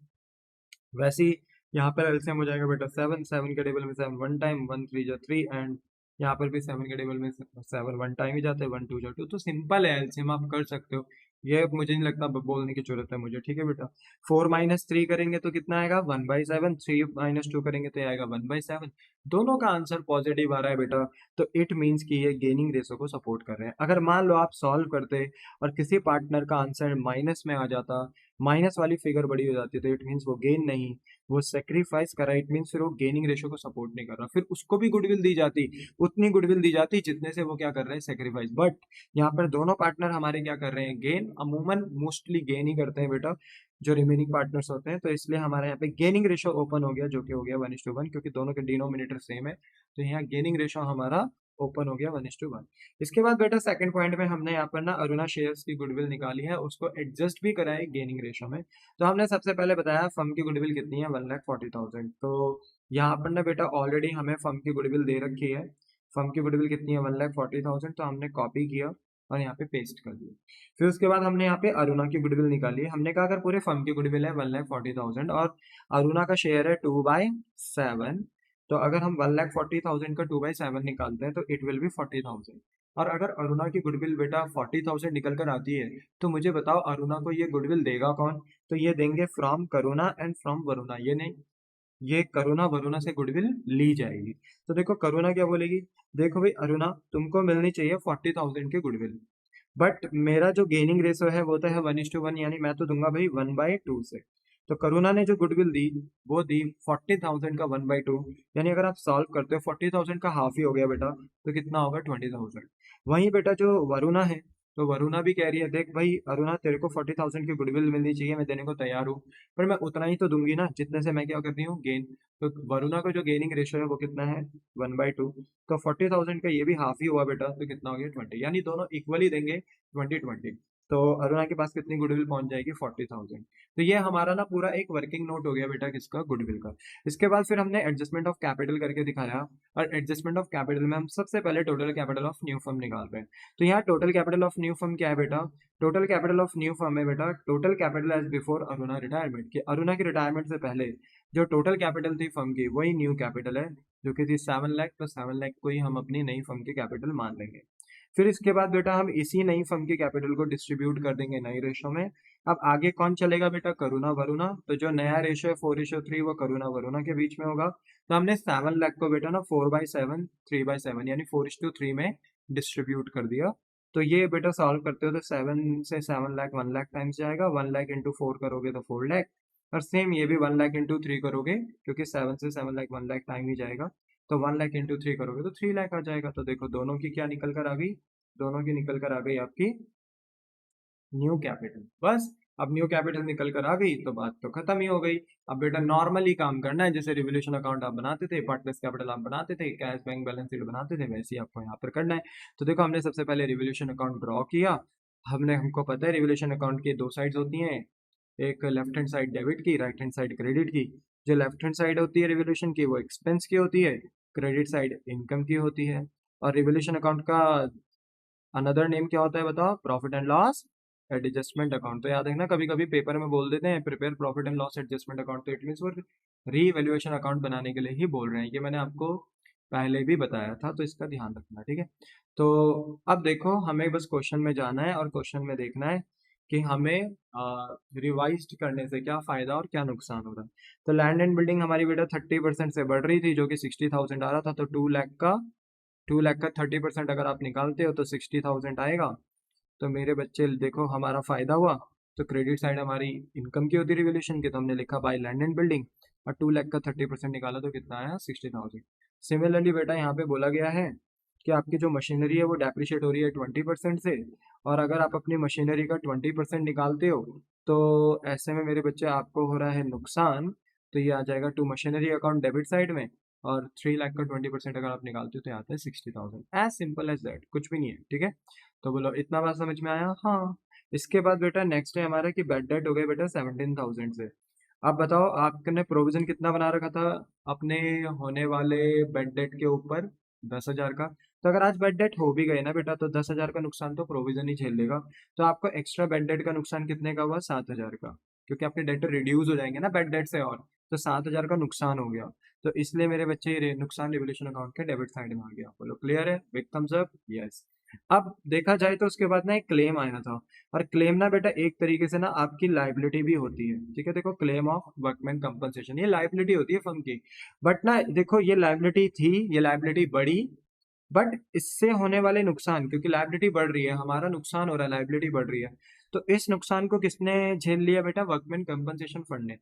वैसे ही यहाँ पर एलसीएम हो जाएगा बेटा 7, 7 के टेबल में 7 वन टाइम, 1 3 जा 3 एंड यहाँ पर भी 7 के टेबल में 7 वन टाइम ही जाते हैं, 1 2 जा 2। तो सिंपल है, एलसीएम आप कर सकते हो, ये मुझे नहीं लगता बोलने की जरूरत है मुझे, ठीक है बेटा। 4 - 3 करेंगे तो कितना आएगा 1/7, 3 - 2 करेंगे तो ये आएगा 1/7। दोनों का आंसर पॉजिटिव आ रहा है बेटा, तो इट मीन्स कि ये गेनिंग रेशो को सपोर्ट कर रहे हैं। अगर मान लो आप सॉल्व करते और किसी पार्टनर का आंसर माइनस में आ जाता, माइनस वाली फिगर बड़ी हो जाती, तो इट मीन्स वो गेन नहीं, वो सेक्रीफाइस कर रहा है, इट मीन्स फिर वो गेनिंग रेशो को सपोर्ट नहीं कर रहा, फिर उसको भी गुडविल दी जाती, उतनी गुडविल दी जाती जितने से वो क्या कर रहे हैं सेक्रीफाइस। बट यहाँ पर दोनों पार्टनर हमारे क्या कर रहे हैं गेन, अमूमन मोस्टली गेन ही करते हैं बेटा जो रिमेनिंग पार्टनर्स होते हैं, तो इसलिए हमारे यहाँ पे गेनिंग रेशो ओपन हो गया, जो कि हो गया 1:1, क्योंकि दोनों के डिनोमिनेटर सेम है, तो यहाँ गेनिंग रेशो हमारा ओपन हो गया 1:1। इसके बाद बेटा सेकंड पॉइंट में हमने यहाँ पर ना अरुणा शेयर्स की गुडविल निकाली है, उसको एडजस्ट भी करा है गेनिंग रेशो में। तो हमने सबसे पहले बताया फर्म की गुडविल कितनी है 1,40,000। तो यहाँ पर ना बेटा ऑलरेडी हमें फर्म की गुडविल दे रखी है, फर्म की गुडविल कितनी है 1,40,000, तो हमने कॉपी किया और यहाँ पे पेस्ट कर दिया। फिर उसके बाद हमने यहाँ पे अरुणा की गुडविल निकाली है, हमने कहा अगर पूरे फर्म की गुडविल है 1,40,000 और अरुणा का शेयर है 2/7, तो अगर हम 1,40,000 का 2/7 निकालते हैं तो इट विल बी 40,000। और अगर अरुणा की गुडविल बेटा 40,000 निकल कर आती है, तो मुझे बताओ अरुणा को ये गुडविल देगा कौन, तो ये देंगे from Karuna and from Varuna, ये नहीं, ये करुणा वरुणा से गुडविल ली जाएगी। तो देखो करुणा क्या बोलेगी, देखो भाई अरुणा तुमको मिलनी चाहिए 40,000 की गुडविल, बट मेरा जो गेनिंग रेशो है वो तो है 1:1, यानी मैं तो दूंगा भाई 1/2 से। तो करुणा ने जो गुडविल दी वो दी 40,000 का 1/2, यानी अगर आप सॉल्व करते हो 40,000 का हाफ ही हो गया बेटा, तो कितना होगा 20,000। वहीं बेटा जो वरुणा है, तो वरुणा भी कह रही है देख भाई अरुणा तेरे को 40,000 की गुडविल मिलनी चाहिए, मैं देने को तैयार हूँ, पर मैं उतना ही तो दूंगी ना जितने से मैं क्या कर रही हूँ गेन। तो वरुणा का जो गेनिंग रेशो है वो कितना है 1/2, तो 40,000 का ये भी हाफ ही हुआ बेटा, तो कितना हो गया 20, यानी दोनों इक्वली देंगे 20-20। तो अरुणा के पास कितनी गुडविल पहुंच जाएगी 40,000। तो ये हमारा ना पूरा एक वर्किंग नोट हो गया बेटा किसका गुडविल का। इसके बाद फिर हमने एडजस्टमेंट ऑफ कैपिटल करके दिखाया, और एडजस्टमेंट ऑफ कैपिटल में हम सबसे पहले total capital of new firm निकाल रहे हैं। तो यहाँ total capital of new firm क्या है बेटा, total capital of new firm है बेटा total capital as before Aruna retirement, की अरुणा की रिटायरमेंट से पहले जो टोटल कैपिटल थी फर्म की वही न्यू कैपिटल है, जो कि थी 7 लाख, तो 7 लाख को ही हम अपनी नई फर्म की कैपिटल मान लेंगे। फिर इसके बाद बेटा हम इसी नई फर्म की कैपिटल को डिस्ट्रीब्यूट कर देंगे नई रेशो में। अब आगे कौन चलेगा बेटा करुणा वरुणा, तो जो नया रेशो है 4:3 वो करुणा वरुणा के बीच में होगा। तो हमने 7 लाख को बेटा ना 4/7 3/7 यानी 4:3 में डिस्ट्रीब्यूट कर दिया। तो ये बेटा सॉल्व करते हो तो 7 से 7 लाख 1 लाख टाइम्स जाएगा, 1 लाख इंटू 4 करोगे तो 4 लाख, और सेम ये भी 1 लाख इंटू 3 करोगे, क्योंकि 7 से 7 लाख 1 लाख टाइम ही जाएगा, तो 1 लाख इंटू 3 करोगे तो 3 लाख आ जाएगा। तो देखो दोनों की क्या निकल कर आ गई, दोनों की निकल कर आ गई आपकी न्यू कैपिटल। बस अब न्यू कैपिटल निकल कर आ गई तो बात तो खत्म ही हो गई। अब बेटा नॉर्मली काम करना है, जैसे रिवोल्यूशन अकाउंट आप बनाते थे, पार्टनर्स कैपिटल आप बनाते थे, कैश बैंक बैलेंस शीट बनाते थे, वैसे ही आपको यहाँ पर करना है। तो देखो हमने सबसे पहले रिवोल्यूशन अकाउंट ड्रॉ किया, हमको पता है रिवोल्यूशन अकाउंट की दो साइड्स होती हैं, एक लेफ्ट हैंड साइड डेबिट की, राइट हैंड साइड क्रेडिट की। जो लेफ्ट हैंड साइड होती है रिवोल्यूशन की वो एक्सपेंस की होती है, क्रेडिट साइड इनकम की होती है। और रिवोल्यूशन अकाउंट का अनदर नेम क्या होता है बताओ, profit and loss adjustment account. तो याद रखना कभी कभी पेपर में बोल देते हैं prepare profit and loss adjustment account, तो इट मीन्स वो रीवैल्यूएशन अकाउंट बनाने के लिए ही बोल रहे हैं। ये मैंने आपको पहले भी बताया था, तो इसका ध्यान रखना, ठीक है। तो अब देखो, हमें बस क्वेश्चन में जाना है और क्वेश्चन में देखना है कि हमें रिवाइज्ड करने से क्या फायदा और क्या नुकसान हो रहा है। तो लैंड एंड बिल्डिंग हमारी बेटा 30% से बढ़ रही थी, जो कि 60,000 आ रहा था। तो 2 लाख का 30% अगर आप निकालते हो तो 60,000 आएगा। तो मेरे बच्चे देखो, हमारा फायदा हुआ। तो क्रेडिट साइड हमारी इनकम की होती है रिवोल्यूशन की, तो हमने लिखा बाय लैंड एंड बिल्डिंग, और 2 लाख का 30% निकाला तो कितना आया, 60,000। सिमिलरली बेटा यहाँ पे बोला गया है कि आपकी जो मशीनरी है वो डेप्रिशिएट हो रही है 20% से, और अगर आप अपनी मशीनरी का 20% निकालते हो तो ऐसे में मेरे बच्चे आपको हो रहा है नुकसान। तो ये आ जाएगा to machinery account debit side में, और 3 लाख का 20% अगर आप निकालते हो तो आता है 60,000। एज सिंपल एज दैट, कुछ भी नहीं है, ठीक है। तो बोलो, इतना बात समझ में आया? हाँ। इसके बाद बेटा नेक्स्ट है हमारा कि बेड डेट हो गए बेटा 17,000 से। आप बताओ, आपने प्रोविजन कितना बना रखा था अपने होने वाले बेड डेट के ऊपर? 10,000 का। तो अगर आज बेड डेट हो भी गए ना बेटा, तो 10,000 का नुकसान तो प्रोविजन ही झेल लेगा। तो आपको एक्स्ट्रा बेड डेट का नुकसान कितने का हुआ? 7,000 का, क्योंकि आपके डेट रिड्यूस हो जाएंगे ना बेड डेट से, और तो 7,000 का नुकसान हो गया। तो इसलिए मेरे बच्चे ये नुकसान रिवोल्यूशन अकाउंट के डेबिट साइड में आ गया। बोलो क्लियर है? Big thumbs up, yes. अब देखा जाए तो उसके बाद ना एक क्लेम आया था, और क्लेम ना बेटा एक तरीके से ना आपकी लाइबिलिटी भी होती है, ठीक है। देखो, क्लेम ऑफ वर्कमैन कंपनसेशन ये लाइबिलिटी होती है फर्म की। बट ना देखो, ये लाइबिलिटी थी, ये लाइबिलिटी बढ़ी, बट इससे होने वाले नुकसान, क्योंकि लाइबिलिटी बढ़ रही है, हमारा नुकसान हो रहा है, लाइबिलिटी बढ़ रही है। तो इस नुकसान को किसने झेल लिया बेटा? वर्कमैन कंपनसेशन फंड ने।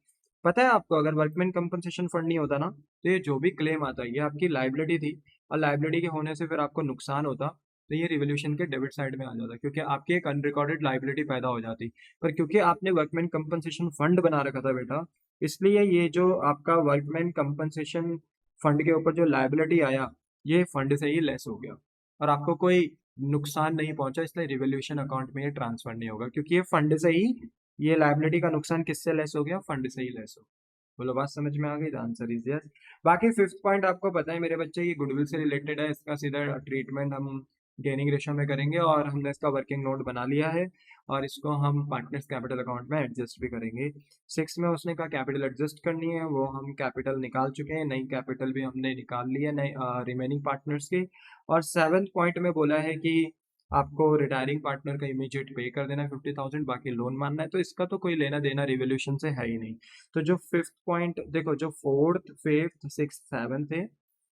पता है आपको, अगर वर्कमैन कंपनसेशन फंड नहीं होता ना, तो ये जो भी क्लेम आता है ये आपकी लाइबिलिटी थी, और लाइबिलिटी के होने से फिर आपको नुकसान होता, तो ये रिवोल्यूशन के डेबिट साइड में आ जाता, क्योंकि आपकी एक अनरिकॉर्डेड लाइबिलिटी पैदा हो जाती। पर क्योंकि आपने वर्कमैन कंपनसेशन फंड बना रखा था बेटा, इसलिए ये जो आपका वर्कमैन कंपनसेशन फंड के ऊपर जो लाइबिलिटी आया, ये फंड से ही लेस हो गया, और आपको कोई नुकसान नहीं पहुंचा, इसलिए रिवोल्यूशन अकाउंट में ये ट्रांसफर नहीं होगा, क्योंकि ये फंड से ही, ये लाइबिलिटी का नुकसान किससे लेस हो गया? फंड से ही लेस हो। बोलो, बात समझ में आ गई? Answer is yes. बाकी फिफ्थ पॉइंट आपको पता है मेरे बच्चे, ये गुडविल से रिलेटेड है, इसका सीधा ट्रीटमेंट हम गेनिंग रेशो में करेंगे, और हमने इसका वर्किंग नोट बना लिया है, और इसको हम पार्टनर्स कैपिटल अकाउंट में एडजस्ट भी करेंगे। 6 में उसने कहा कैपिटल एडजस्ट करनी है, वो हम कैपिटल निकाल चुके हैं, नई कैपिटल भी हमने निकाल ली है नई रिमेनिंग पार्टनर्स की। और 7th पॉइंट में बोला है कि आपको रिटायरिंग पार्टनर का इमीडिएट पे कर देना है 50,000, बाकी लोन मानना है। तो इसका तो कोई लेना देना रिवोल्यूशन से है ही नहीं। तो जो 5th पॉइंट देखो, जो 4th 5th 6th 7th है,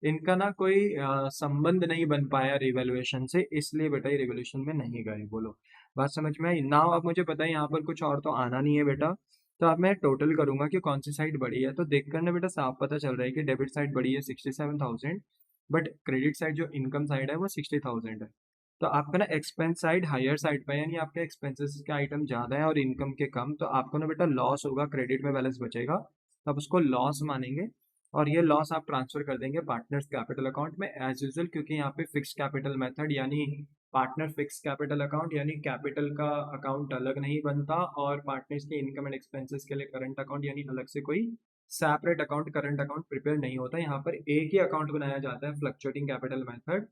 इनका ना कोई संबंध नहीं बन पाया रिवैल्यूएशन से, इसलिए बेटा ये रिवोल्यूशन में नहीं गए। बोलो, बात समझ में आई? नाउ अब मुझे पता है यहाँ पर कुछ और तो आना नहीं है बेटा, तो अब मैं टोटल करूंगा कि कौन सी साइड बढ़ी है। तो देख कर ना बेटा साफ पता चल रहा है कि डेबिट साइड बढ़ी है 67,000, बट क्रेडिट साइड जो इनकम साइड है वो 60,000 है। तो आपका ना एक्सपेंस साइड हायर साइड पे है, यानी आपके एक्सपेंसेस के आइटम ज़्यादा है और इनकम के कम, तो आपको ना बेटा लॉस होगा, क्रेडिट में बैलेंस बचेगा, तो आप उसको लॉस मानेंगे, और ये लॉस आप ट्रांसफर कर देंगे पार्टनर्स कैपिटल अकाउंट में एज यूजुअल, क्योंकि यहाँ पे फिक्स कैपिटल मेथड, यानी पार्टनर फिक्स कैपिटल अकाउंट, यानी कैपिटल का अकाउंट अलग नहीं बनता, और पार्टनर्स के इनकम एंड एक्सपेंसेस के लिए करंट अकाउंट, यानी अलग से कोई separate account current account prepare नहीं होता। यहाँ पर एक ही अकाउंट बनाया जाता है, फ्लक्चुएटिंग कैपिटल मेथड,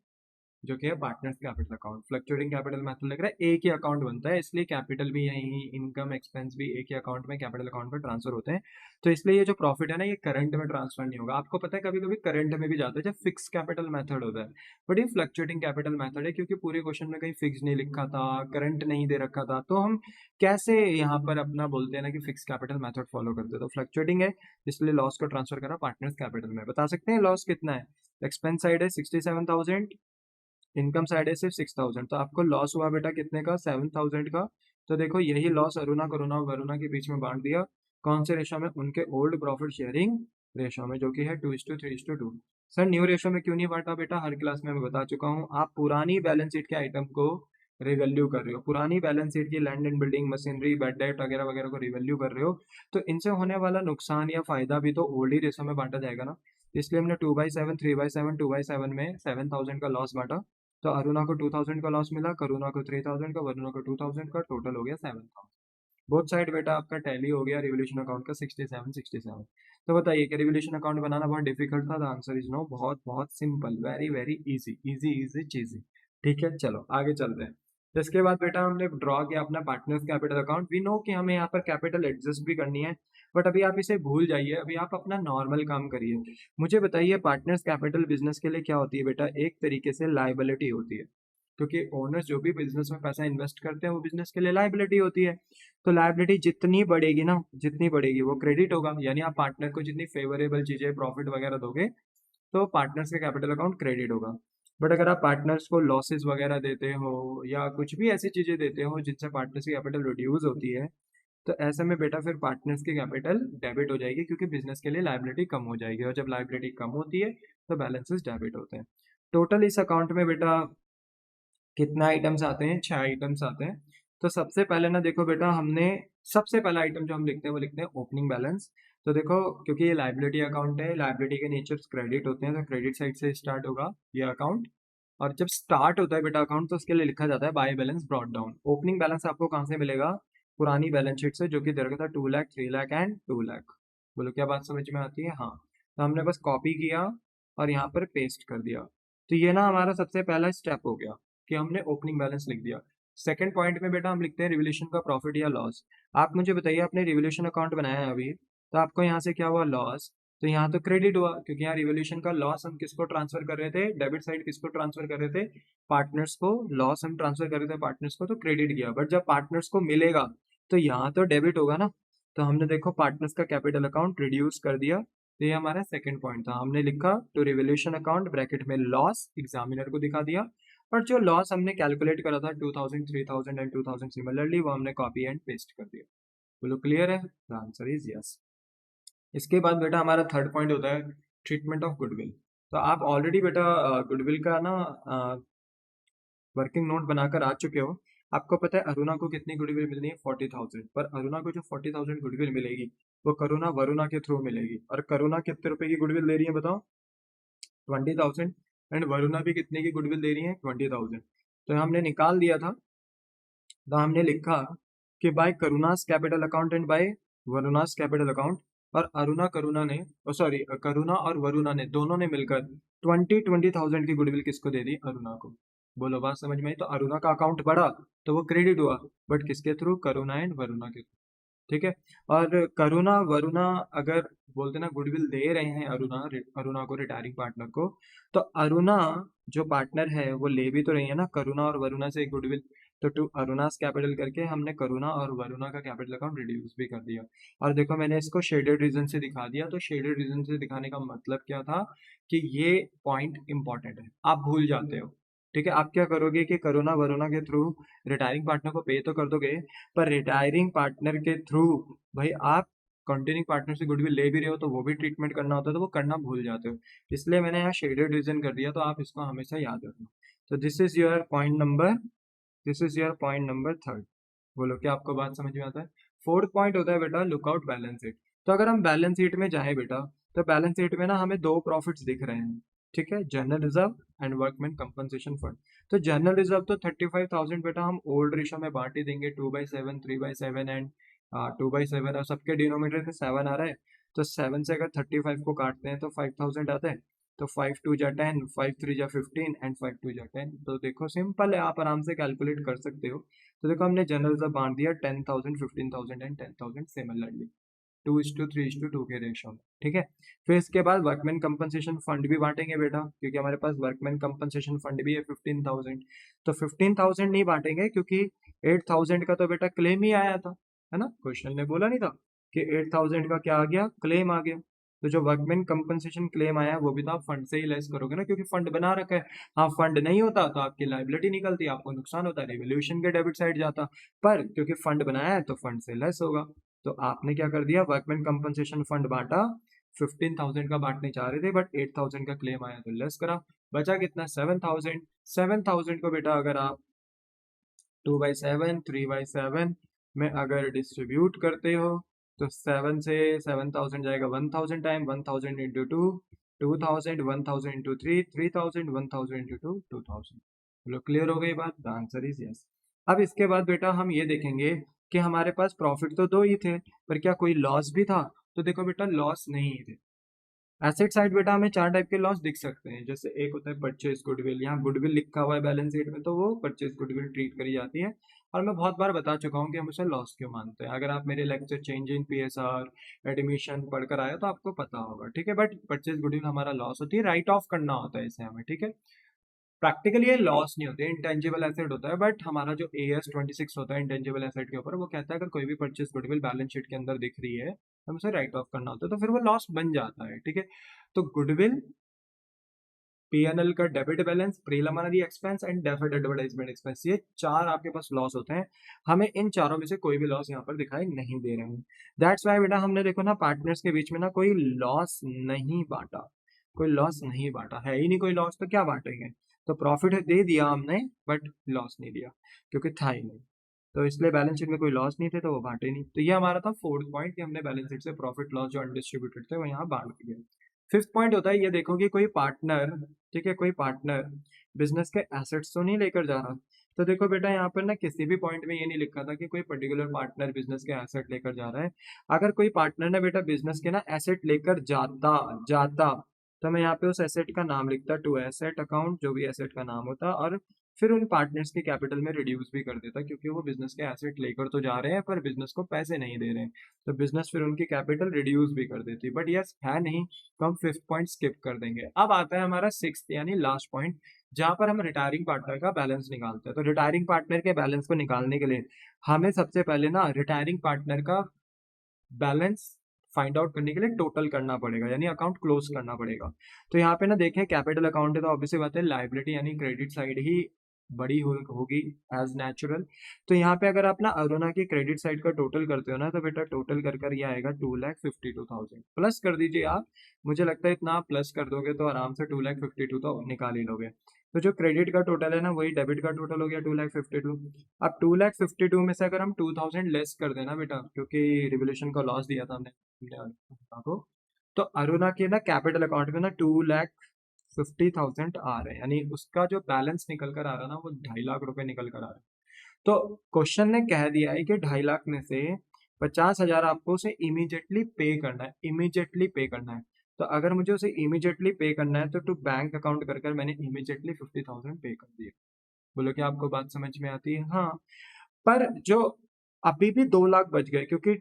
जो कि है partners capital account. Fluctuating capital method लग रहा है, एक ही अकाउंट बनता है, इसलिए कैपिटल भी यही, इनकम एक्सपेंस भी एक ही अकाउंट में कैपिटल अकाउंट में ट्रांसफर होते हैं। तो इसलिए ये जो प्रॉफिट है ना, ये करंट में ट्रांसफर नहीं होगा। आपको पता है कभी कभी करंट में भी जाता है जब फिक्स कैपिटल मेथड होता है, बट ये फ्लक्चुएटिंग कैपिटल मेथड है, क्योंकि पूरे क्वेश्चन में कहीं फिक्स नहीं लिखा था, करंट नहीं दे रखा था, तो हम कैसे यहाँ पर अपना बोलते हैं ना कि फिक्स कैपिटल मेथड फॉलो करते हैं। तो फ्लक्चुएटिंग है, इसलिए लॉस को ट्रांसफर करा पार्टनर्स कैपिटल में। बता सकते हैं लॉस कितना है? एक्सपेंस साइड है 67,000, इनकम साइड है सिर्फ 6,000, तो आपको लॉस हुआ बेटा कितने का? 7,000 का। तो देखो, यही लॉस अरुणा करुणा और वरुणा के बीच में बांट दिया। कौन से रेशो में? उनके ओल्ड प्रॉफिट शेयरिंग रेशो में, जो कि है 2:3:2। सर न्यू रेशो में क्यों नहीं बांटा बेटा? हर क्लास में मैं बता चुका हूँ, आप पुरानी बैलेंस शीट के आइटम को रिवैल्यू कर रहे हो, पुरानी बैलेंस शीट की land and building, machinery, bed date वगैरह वगैरह को रिवैल्यू कर रहे हो, तो इनसे होने वाला नुकसान या फायदा भी तो ओल्ड ही रेशो में बांटा जाएगा ना। इसलिए हमने 2/7 3/7 2/7 में 7,000 का लॉस बांटा। तो अरुणा को 2,000 का लॉस मिला, करुणा को 3,000 का, वरुणा को 2,000 का, टोटल हो गया 7,000। बोथ साइड बेटा आपका टैली हो गया रिवोल्यूशन अकाउंट का 67। तो बताइए कि रिवोल्यूशन अकाउंट बनाना बहुत डिफिकल्ट था? द आंसर इज नो, बहुत बहुत simple, very very easy easy easy cheesy. ठीक है, चलो आगे चलते हैं। तो इसके बाद बेटा हमने ड्रॉ किया अपना partners capital account. We know कि हमें यहाँ पर कैपिटल एडजस्ट भी करनी है, बट अभी आप इसे भूल जाइए, अभी आप अपना नॉर्मल काम करिए। मुझे बताइए पार्टनर्स कैपिटल बिजनेस के लिए क्या होती है बेटा? एक तरीके से लायबिलिटी होती है, क्योंकि ओनर्स जो भी बिजनेस में पैसा इन्वेस्ट करते हैं वो बिजनेस के लिए लायबिलिटी होती है। तो लायबिलिटी जितनी बढ़ेगी ना, जितनी बढ़ेगी वो क्रेडिट होगा, यानी आप पार्टनर को जितनी फेवरेबल चीजें प्रॉफिट वगैरह दोगे तो पार्टनर्स का कैपिटल अकाउंट क्रेडिट होगा। बट अगर आप पार्टनर्स को लॉसेस वगैरह देते हो या कुछ भी ऐसी चीजें देते हो जिनसे पार्टनर्स की कैपिटल रिड्यूस होती है, तो ऐसे में बेटा फिर पार्टनर्स की कैपिटल डेबिट हो जाएगी, क्योंकि बिजनेस के लिए लायबिलिटी कम हो जाएगी, और जब लायबिलिटी कम होती है तो बैलेंसेस डेबिट होते हैं। टोटल इस अकाउंट में बेटा कितना आइटम्स आते हैं? 6 आइटम्स आते हैं। तो सबसे पहले ना देखो बेटा, हमने सबसे पहला आइटम जो हम लिखते हैं वो लिखते हैं ओपनिंग बैलेंस। तो देखो, क्योंकि ये लायबिलिटी अकाउंट है, लायबिलिटी के नेचर्स क्रेडिट होते हैं, तो क्रेडिट साइड से स्टार्ट होगा ये अकाउंट। और जब स्टार्ट होता है बेटा अकाउंट तो उसके लिए लिखा जाता है by balance brought down. Opening balance आपको कहाँ से मिलेगा? पुरानी बैलेंस शीट से, जो कि दे रखा था 2 लाख, 3 लाख एंड 2 लाख। बोलो क्या बात समझ में आती है? हाँ। तो हमने बस कॉपी किया और यहाँ पर पेस्ट कर दिया। तो ये ना हमारा सबसे पहला स्टेप हो गया कि हमने ओपनिंग बैलेंस लिख दिया। सेकंड पॉइंट में बेटा हम लिखते हैं रिवोल्यूशन का प्रॉफिट या लॉस। आप मुझे बताइए, आपने रिवोल्यूशन अकाउंट बनाया है अभी, तो आपको यहाँ से क्या हुआ? लॉस। तो यहाँ तो क्रेडिट हुआ, क्योंकि यहाँ रिवोल्यूशन का लॉस हम किसको ट्रांसफर कर रहे थे? डेबिट साइड किसको ट्रांसफर कर रहे थे? पार्टनर्स को। लॉस हम ट्रांसफर कर रहे थे पार्टनर्स को, तो क्रेडिट गया। बट जब पार्टनर्स को मिलेगा तो यहाँ तो डेबिट होगा ना। तो हमने देखो पार्टनर्स का कैपिटल अकाउंट रिड्यूस कर दिया। तो ये हमारा सेकंड पॉइंट था। हमने लिखा टू रिवोल्यूशन अकाउंट ब्रैकेट में लॉस, एग्जामिनर को दिखा दिया। और जो लॉस हमने कैलकुलेट करा था 2000, 3000 एंड 2000 सिमिलरली, वो हमने कॉपी एंड पेस्ट कर दिया। बोलो क्लियर है? The answer is yes. इसके बाद बेटा हमारा थर्ड पॉइंट होता है ट्रीटमेंट ऑफ गुडविल। तो आप ऑलरेडी बेटा गुडविल का ना वर्किंग नोट बनाकर आ चुके हो। आपको पता है अरुणा को कितनी गुडविल मिलनी है? 40,000। पर अरुणा को जो 40,000 गुडविल मिलेगी वो करुणा वरुणा के थ्रू मिलेगी। और करुणा कितने रुपए की गुडविल दे रही है बताओ? 20,000। एंड वरुणा भी कितने की गुडविल दे रही है? 20,000। तो हमने निकाल दिया था। तो हमने लिखा कि by Karuna's capital account and by Varuna's capital account. और अरुणा करुणा ने, सॉरी, करुणा और वरुणा ने दोनों ने मिलकर 20,000 की गुडविल किसको दे दी? अरुणा को। बोलो बात समझ में आई? तो अरुणा का अकाउंट बढ़ा तो वो क्रेडिट हुआ, बट किसके थ्रू? करुणा एंड वरुणा के थ्रू। ठीक है। और करुणा वरुणा अगर बोलते ना गुडविल दे रहे हैं अरुणा अरुणा को, रिटायरिंग पार्टनर को, तो अरुणा जो पार्टनर है वो ले भी तो रही है ना करुणा और वरुणा से गुडविल। तो टू अरुणास कैपिटल करके हमने करुणा और वरुणा का कैपिटल अकाउंट रिड्यूस भी कर दिया। और देखो मैंने इसको शेडेड रीजन से दिखा दिया। तो शेडेड रीजन से दिखाने का मतलब क्या था कि ये पॉइंट इंपॉर्टेंट है, आप भूल जाते हो। ठीक है। आप क्या करोगे कि करुणा वरुणा के थ्रू रिटायरिंग पार्टनर को पे तो कर दोगे, पर रिटायरिंग पार्टनर के थ्रू भाई आप कंटिन्यूइंग पार्टनर से गुडविल ले भी रहे हो तो वो भी ट्रीटमेंट करना होता है, तो वो करना भूल जाते हो। इसलिए मैंने यहाँ शेडेड रीजन कर दिया, तो आप इसको हमेशा याद रखना। तो this is your point number third. बोलो क्या आपको बात समझ में आता है? फोर्थ पॉइंट होता है बेटा लुकआउट बैलेंस शीट। तो अगर हम बैलेंस शीट में जाए बेटा, तो बैलेंस शीट में ना हमें दो प्रॉफिट्स दिख रहे हैं। ठीक है, general reserve and workman compensation fund. तो जनरल रिजर्व तो 35,000 बेटा हम ओल्ड रेशो में बांट ही देंगे, 2/7, 3/7 एंड 2/7, और सबके डिनोमिनेटर में 7 आ रहा है। तो 7 से अगर 35 को काटते हैं तो 5,000 आता है। तो 5 2 जा 10, 5 3 जा 15 एंड 5 2 जा 10। तो देखो सिंपल है, आप आराम से कैलकुलेट कर सकते हो। तो देखो हमने जनरल रिजर्व बांट दिया 10,000, 15,000 एंड 10,000 सिमिलरली, 2:3:2 के रेशो में। ठीक है। फिर इसके बाद वर्कमैन कंपनसेशन फंड भी बांटेंगे बेटा, क्योंकि हमारे पास वर्कमैन कंपनसेशन फंड भी है 15,000। तो 15,000 नहीं बांटेंगे, क्योंकि 8,000 का तो बेटा क्लेम ही आया था, है ना? क्वेश्चन ने बोला नहीं था कि 8,000 का क्या आ गया? क्लेम आ गया। तो जो वर्कमैन कंपनसेशन क्लेम आया वो भी तो आप फंड से ही लेस करोगे ना, क्योंकि फंड बना रखा है। हाँ, फंड नहीं होता तो आपकी लाइबिलिटी निकलती, आपको नुकसान होता, रिवोल्यूशन के डेबिट साइड जाता। पर क्योंकि फंड बनाया है तो फंड से लेस होगा। तो आपने क्या कर दिया? वर्कमैन कंपनसेशन फंड बांटा। 15,000 का बांटने चाह रहे थे, बट 8,000 का क्लेम आया तो लेस करा। बचा कितना? 7,000। 7,000 को बेटा अगर आप 2/7, 3/7 में अगर डिस्ट्रीब्यूट करते हो, तो 7 से 7,000 जाएगा 1,000 टाइम, 1,000 इंटू 2, 2,000, 1,000 इंटू 3, 3,000, 1,000 इंटू 2, 2,000। चलो क्लियर हो गई बात? The answer is yes. अब इसके बाद बेटा हम ये देखेंगे कि हमारे पास प्रॉफिट तो दो ही थे, पर क्या कोई लॉस भी था? तो देखो बेटा लॉस नहीं थे। एसेट साइड बेटा हमें चार टाइप के लॉस दिख सकते हैं। जैसे एक होता है परचेज गुडविल, यहाँ गुडविल लिखा हुआ है बैलेंस शीट में तो वो परचेज गुडविल ट्रीट करी जाती है। और मैं बहुत बार बता चुका हूँ कि हम उसे लॉस क्यों मानते हैं। अगर आप मेरे lecture change in PSR admission पढ़कर आए तो आपको पता होगा, ठीक है। बट परचेज गुडविल हमारा लॉस होती है, राइट ऑफ करना होता है इसे हमें, ठीक है। प्रैक्टिकली ये लॉस नहीं होते, इंटेंजिबल एसेट होता है। बट हमारा जो AS 26 होता है इंटेंजिबल एसेट के ऊपर, वो कहता है अगर कोई भी परचेज गुडविल बैलेंस शीट के अंदर दिख रही है, हम उसे राइट ऑफ करना होता है, तो फिर वो लॉस बन जाता है, ठीक है। तो गुडविल, P&L का debit balance, preliminary expense and deferred advertisement expense, ये चार आपके पास लॉस होते हैं। हमें इन चारों में से कोई भी लॉस यहाँ पर दिखाई नहीं दे रहे हैं। दैट्स वाई बेटा हमने देखो ना पार्टनर्स के बीच में ना कोई लॉस नहीं बांटा, कोई लॉस नहीं बांटा, है ही नहीं कोई लॉस, तो क्या बांटेंगे। तो प्रॉफिट दे दिया हमने बट लॉस नहीं दिया, क्योंकि था ही नहीं। तो इसलिए बैलेंस शीट में कोई लॉस नहीं थे तो वो बांटे नहीं। तो ये हमारा था फोर्थ पॉइंट कि हमने बैलेंस शीट से प्रॉफिट लॉस जो अनडिस्ट्रीब्यूटेड थे वो यहाँ बांट दिए। फिफ्थ पॉइंट होता है, ये देखो कि कोई पार्टनर, ठीक है, कोई पार्टनर बिजनेस के एसेट्स तो नहीं लेकर जा रहा। तो देखो बेटा यहाँ पर ना किसी भी पॉइंट में ये नहीं लिखा था कि कोई पर्टिकुलर पार्टनर बिजनेस के एसेट लेकर जा रहा है। अगर कोई पार्टनर ना बेटा बिजनेस के ना एसेट लेकर जाता जाता तो मैं यहाँ पे उस एसेट का नाम लिखता, टू एसेट अकाउंट, जो भी एसेट का नाम होता, और फिर उन पार्टनर्स के कैपिटल में रिड्यूस भी कर देता, क्योंकि वो बिजनेस के एसेट लेकर तो जा रहे हैं पर बिजनेस को पैसे नहीं दे रहे हैं, तो बिजनेस फिर उनकी कैपिटल रिड्यूस भी कर देती। बट यस है नहीं, तो हम फिफ्थ पॉइंट स्किप कर देंगे। अब आता है हमारा सिक्स्थ यानी लास्ट पॉइंट, जहां पर हम रिटायरिंग पार्टनर का बैलेंस निकालते हैं। तो रिटायरिंग पार्टनर के बैलेंस को निकालने के लिए हमें सबसे पहले ना रिटायरिंग पार्टनर का बैलेंस फाइंड आउट करने के लिए टोटल करना पड़ेगा, यानी अकाउंट क्लोज करना पड़ेगा। तो यहाँ पे ना देखें कैपिटल अकाउंट है तो ऑब्वियसली बात है लाइबिलिटी यानी क्रेडिट साइड ही बड़ी होगी एज नेचुरल। तो यहाँ पे अगर आप ना अरुणा की क्रेडिट साइड का टोटल करते हो ना तो बेटा टोटल कर कर ये आएगा 2,52,000। प्लस कर दीजिए आप, मुझे लगता है इतना आप प्लस कर दोगे तो आराम से 2,52,000 तो निकाल ही लोगे। तो जो क्रेडिट का टोटल है ना वही डेबिट का टोटल हो गया 2,52,000। अब 2,52,000 में से अगर हम 2,000 लेस कर देना बेटा, क्योंकि रिवोल्यूशन का लॉस दिया था हमने अरुणा को, तो अरुणा के ना कैपिटल अकाउंट में ना 2,50,000 आ रहे हैं, यानी उसका जो बैलेंस निकल कर आ रहा है ना वो 2.5 लाख रुपए निकल कर आ रहा है। तो क्वेश्चन ने कह दिया है कि 2.5 लाख में से 50,000 आपको उसे इमीडिएटली पे करना है, इमीडिएटली पे करना है। तो अगर मुझे उसे इमीडिएटली पे करना है तो टू बैंक अकाउंट कर कर मैंने इमीडिएटली 50,000 पे कर दिया। बोलो कि आपको बात समझ में आती है। हाँ, पर जो अभी भी 2 लाख बच गए, क्योंकि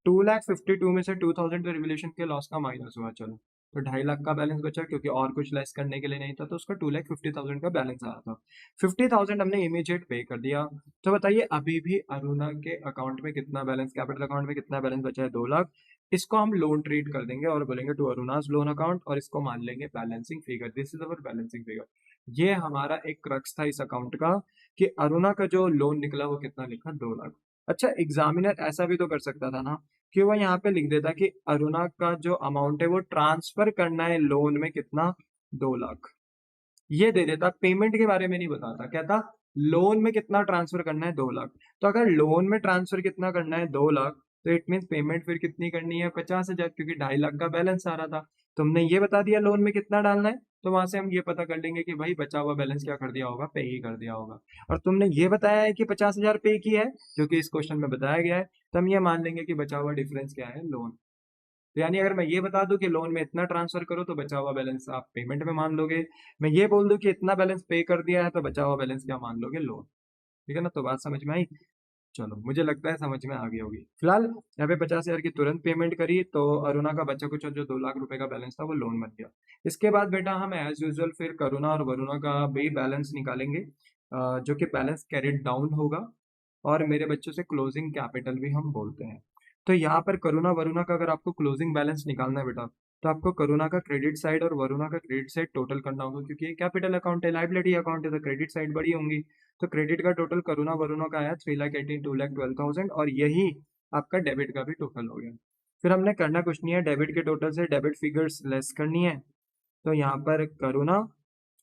2,52,000 में से 2,000 तो रिवोल्यूशन के लॉस का माइनस हुआ, चलो तो 2.5 लाख का बैलेंस बचा, क्योंकि और कुछ लेस करने के लिए नहीं था, तो उसका 2,50,000 का बैलेंस आ रहा था। 50,000 हमने इमीडिएट पे कर दिया। तो बताइए अभी भी अरुणा के अकाउंट में कितना बैलेंस, कैपिटल अकाउंट में कितना बैलेंस बचा है, 2 लाख। इसको हम लोन ट्रीट कर देंगे और बोलेंगे टू अरुणास लोन अकाउंट, और इसको मान लेंगे balancing figure. This is our balancing figure. ये हमारा एक क्रक्स था इस अकाउंट का कि अरुणा का जो लोन निकला वो कितना लिखा, 2 लाख। अच्छा, एग्जामिनर ऐसा भी तो कर सकता था ना कि वो यहाँ पे लिख देता कि अरुणा का जो अमाउंट है वो ट्रांसफर करना है लोन में कितना, 2 लाख, ये दे देता, पेमेंट के बारे में नहीं बताता, कहता लोन में कितना ट्रांसफर करना है, 2 लाख। तो अगर लोन में ट्रांसफर कितना करना है, 2 लाख, तो इट मीन पेमेंट फिर कितनी करनी है, 50,000, क्योंकि 2.5 लाख का बैलेंस आ रहा था। तुमने ये बता दिया लोन में कितना डालना है, तो वहां से हम ये पता कर लेंगे कि भाई बचा हुआ बैलेंस क्या कर दिया होगा, पे ही कर दिया होगा। और तुमने ये बताया है कि 50,000 पे की है, जो कि इस क्वेश्चन में बताया गया है, तो हम ये मान लेंगे कि बचा हुआ डिफरेंस क्या है, लोन। तो यानी अगर मैं ये बता दूं कि लोन में इतना ट्रांसफर करो तो बचा हुआ बैलेंस आप पेमेंट में मान लोगे, मैं ये बोल दूं कि इतना बैलेंस पे कर दिया है तो बचा हुआ बैलेंस क्या मान लोगे, लोन। ठीक है ना, तो बात समझ में आई। चलो मुझे लगता है समझ में आ गई होगी। फिलहाल यहाँ पे 50,000 की तुरंत पेमेंट करी तो अरुणा का बचा कुछ जो 2 लाख रुपए का बैलेंस था वो लोन बन गया। इसके बाद बेटा हम एज यूजल फिर करुणा और वरुणा का भी बैलेंस निकालेंगे, जो कि बैलेंस कैरिड डाउन होगा, और मेरे बच्चों से क्लोजिंग कैपिटल भी हम बोलते हैं। तो यहाँ पर करुणा वरुणा का अगर आपको क्लोजिंग बैलेंस निकालना है बेटा, तो आपको करुणा का क्रेडिट साइड और वरुणा का क्रेडिट साइड टोटल करना होगा, क्योंकि ये कैपिटल अकाउंट है, लाइबिलिटी अकाउंट है, तो क्रेडिट साइड बड़ी होंगी। तो क्रेडिट का टोटल करुणा वरुणा का आया 3,18,000 2,12,000, और यही आपका डेबिट का भी टोटल हो गया। फिर हमने करना कुछ नहीं है, डेबिट के टोटल से डेबिट फिगर्स लेस करनी है। तो यहाँ पर करुणा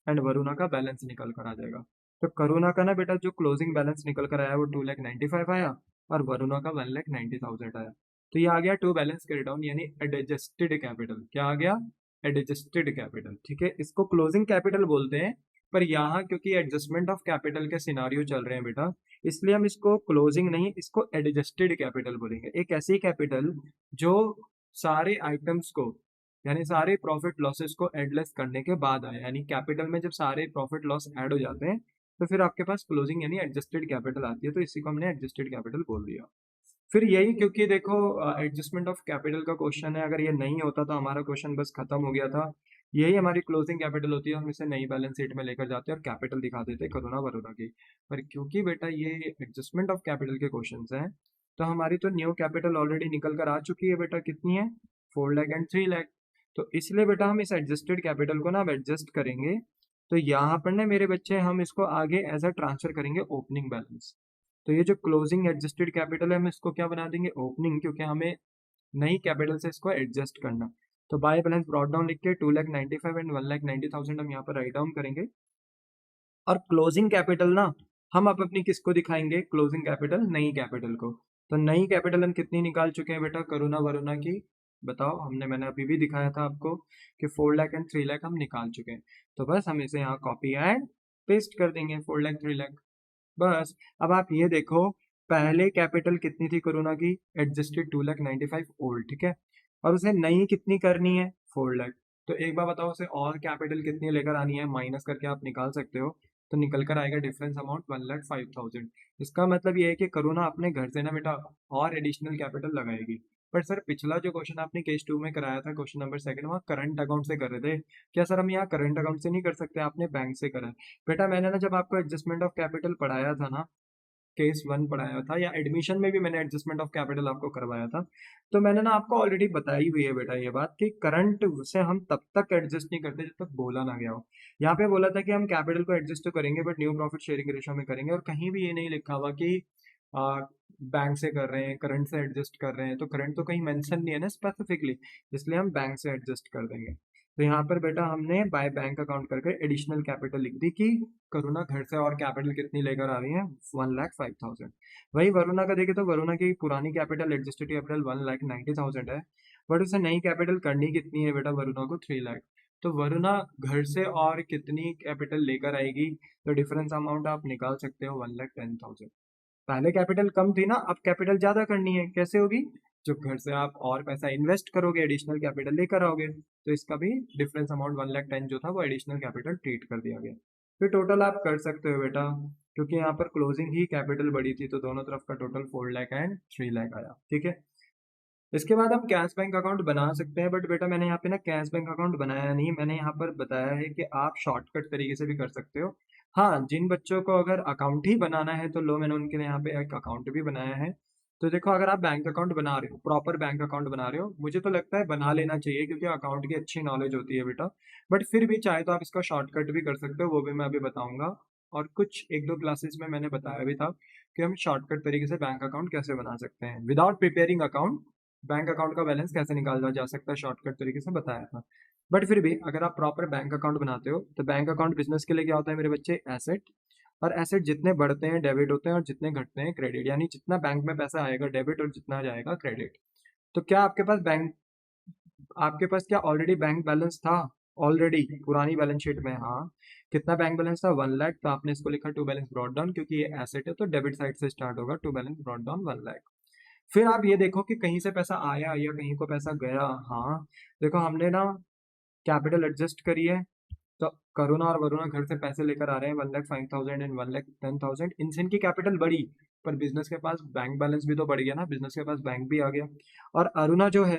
एंड वरुणा का बैलेंस निकल कर आ जाएगा। तो करुणा का ना बेटा जो क्लोजिंग बैलेंस निकल कर आया वो 2,95,000 आया, और वरुणा का 1,90,000 आया। तो ये आ गया टू बैलेंस कैरी डाउन, यानी एडजस्टेड कैपिटल। क्या आ गया, एडजस्टेड कैपिटल। ठीक है, इसको क्लोजिंग कैपिटल बोलते हैं, पर यहाँ क्योंकि एडजस्टमेंट ऑफ कैपिटल के सिनारियो चल रहे हैं बेटा, इसलिए हम इसको क्लोजिंग नहीं, इसको एडजस्टेड कैपिटल बोलेंगे। एक ऐसी कैपिटल जो सारे आइटम्स को, यानी सारे प्रॉफिट लॉसेस को एडलेस करने के बाद आए, यानी कैपिटल में जब सारे प्रॉफिट लॉस ऐड हो जाते हैं तो फिर आपके पास क्लोजिंग यानी एडजस्टेड कैपिटल आती है, तो इसी को हमने एडजस्टेड कैपिटल बोल दिया। फिर यही, क्योंकि देखो एडजस्टमेंट ऑफ कैपिटल का क्वेश्चन है, अगर ये नहीं होता तो हमारा क्वेश्चन बस खत्म हो गया था। यही हमारी क्लोजिंग कैपिटल होती है, हम इसे नई बैलेंस शीट में लेकर जाते हैं और कैपिटल दिखा देते हैं करोना वरोना की। पर क्योंकि बेटा ये एडजस्टमेंट ऑफ कैपिटल के क्वेश्चन हैं, तो हमारी तो न्यू कैपिटल ऑलरेडी निकल कर आ चुकी है बेटा, कितनी है 4 लाख एंड 3 लाख। तो इसलिए बेटा हम इस एडजस्टेड कैपिटल को ना अब एडजस्ट करेंगे। तो यहाँ पर ना मेरे बच्चे हम इसको आगे एज अ ट्रांसफर करेंगे ओपनिंग बैलेंस। तो ये जो क्लोजिंग एडजस्टेड कैपिटल है हम इसको क्या बना देंगे ओपनिंग, क्योंकि हमें नई कैपिटल से इसको एडजस्ट करना। तो बाय बैलेंस ब्रॉट डाउन लिख के 2,95,000 एंड 1,90,000 हम यहाँ पर राइट डाउन करेंगे। और क्लोजिंग कैपिटल ना हम अब अपनी किसको दिखाएंगे, क्लोजिंग कैपिटल नई कैपिटल को। तो नई कैपिटल हम कितनी निकाल चुके हैं बेटा करोना वरोना की, बताओ। मैंने अभी भी दिखाया था आपको कि 4 लाख एंड 3 लाख हम निकाल चुके हैं। तो बस हम इसे यहाँ कॉपी एंड पेस्ट कर देंगे 4 लाख 3 लाख बस। अब आप ये देखो, पहले कैपिटल कितनी थी कोरोना की, एडजस्टेड 2,95,000 ओल्ड, ठीक है। और उसे नई कितनी करनी है 4 लाख। तो एक बार बताओ उसे और कैपिटल कितनी लेकर आनी है, माइनस करके आप निकाल सकते हो। तो निकल कर आएगा डिफरेंस अमाउंट 1,05,000। इसका मतलब ये है कि करोना अपने घर से ना बेटा और एडिशनल कैपिटल लगाएगी। पर सर पिछला जो क्वेश्चन आपने केस 2 में कराया था, क्वेश्चन नंबर 2 वहाँ करंट अकाउंट से कर रहे थे। क्या सर हम यहाँ करंट अकाउंट से नहीं कर सकते, आपने बैंक से करा है। बेटा मैंने ना जब आपको एडजस्टमेंट ऑफ कैपिटल पढ़ाया था ना, केस 1 पढ़ाया था, या एडमिशन में भी मैंने एडजस्टमेंट ऑफ कैपिटल आपको करवाया था, तो मैंने ना आपको ऑलरेडी बताई हुई है बेटा ये बात कि करंट से हम तब तक एडजस्ट नहीं करते जब तक बोला ना गया हो। यहाँ पे बोला था कि हम कैपिटल को एडजस्ट तो करेंगे but new profit sharing ratio में करेंगे, और कहीं भी ये नहीं लिखा हुआ कि बैंक से कर रहे हैं, करंट से एडजस्ट कर रहे हैं। तो करंट तो कहीं मेंशन नहीं है ना स्पेसिफिकली, इसलिए हम बैंक से एडजस्ट कर देंगे। तो यहाँ पर बेटा हमने बाय बैंक अकाउंट करके एडिशनल कैपिटल लिख दी कि करुणा घर से और कैपिटल कितनी लेकर आ रही है 1,05,000। वही वरुणा का देखे तो वरुणा की पुरानी कैपिटल एडजस्टेड कैपिटल 1,90,000 है, बट उसे नई कैपिटल करनी कितनी है बेटा वरुणा को 3 लाख। तो वरुणा घर से और कितनी कैपिटल लेकर आएगी, तो डिफरेंस अमाउंट आप निकाल सकते हो 1,10,000। पहले कैपिटल कम थी ना, अब कैपिटल ज्यादा करनी है, कैसे होगी, जब घर से आप और पैसा इन्वेस्ट करोगे एडिशनल कैपिटल लेकर आओगे। तो इसका भी डिफरेंस अमाउंट 1,10,000 जो था वो एडिशनल कैपिटल ट्रीट कर दिया गया। फिर टोटल आप कर सकते हो बेटा, क्योंकि यहाँ पर क्लोजिंग ही कैपिटल बड़ी थी, तो दोनों तरफ का टोटल 4 लाख एंड 3 लाख आया, ठीक है। इसके बाद हम कैश बैंक अकाउंट बना सकते हैं, बट बेटा मैंने यहाँ पे ना कैश बैंक अकाउंट बनाया नहीं, मैंने यहाँ पर बताया है कि आप शॉर्टकट तरीके से भी कर सकते हो। हाँ, जिन बच्चों को अगर अकाउंट ही बनाना है तो लो, मैंने उनके लिए यहाँ पे एक अकाउंट भी बनाया है। तो देखो अगर आप बैंक अकाउंट बना रहे हो, प्रॉपर बैंक अकाउंट बना रहे हो, मुझे तो लगता है बना लेना चाहिए क्योंकि अकाउंट की अच्छी नॉलेज होती है बेटा। बट फिर भी चाहे तो आप इसका शॉर्टकट भी कर सकते हो, वो भी मैं अभी बताऊंगा। और कुछ एक दो क्लासेस में मैंने बताया भी था कि हम शॉर्टकट तरीके से बैंक अकाउंट कैसे बना सकते हैं, without preparing account bank account का बैलेंस कैसे निकाला जा सकता है, शॉर्टकट तरीके से बताया था। बट फिर भी अगर आप प्रॉपर बैंक अकाउंट बनाते हो, तो बैंक अकाउंट बिजनेस के लिए क्या होता है मेरे बच्चे, एसेट। और एसेट जितने बढ़ते हैं डेबिट होते हैं और जितने घटते हैं क्रेडिट, यानी जितना बैंक में पैसा आएगा डेबिट और जितना जाएगा क्रेडिट। तो क्या आपके पास क्या ऑलरेडी बैंक बैलेंस था, ऑलरेडी पुरानी बैलेंस शीट में, हाँ। कितना बैंक बैलेंस था 1 लाख, तो आपने इसको लिखा टू बैलेंस ब्रॉट डाउन, क्योंकि ये एसेट है तो डेबिट साइड से स्टार्ट होगा, to balance brought down 1 lakh. फिर आप ये देखो कि कहीं से पैसा आया या कहीं को पैसा गया, हाँ। देखो हमने ना कैपिटल एडजस्ट करी है, तो करुणा और वरुणा घर से पैसे लेकर आ रहे हैं 1,05,000 एंड 1,10,000, इनसे इनकी कैपिटल बढ़ी, पर बिजनेस के पास बैंक बैलेंस भी तो बढ़ गया ना, बिजनेस के पास बैंक भी आ गया। और अरुणा जो है,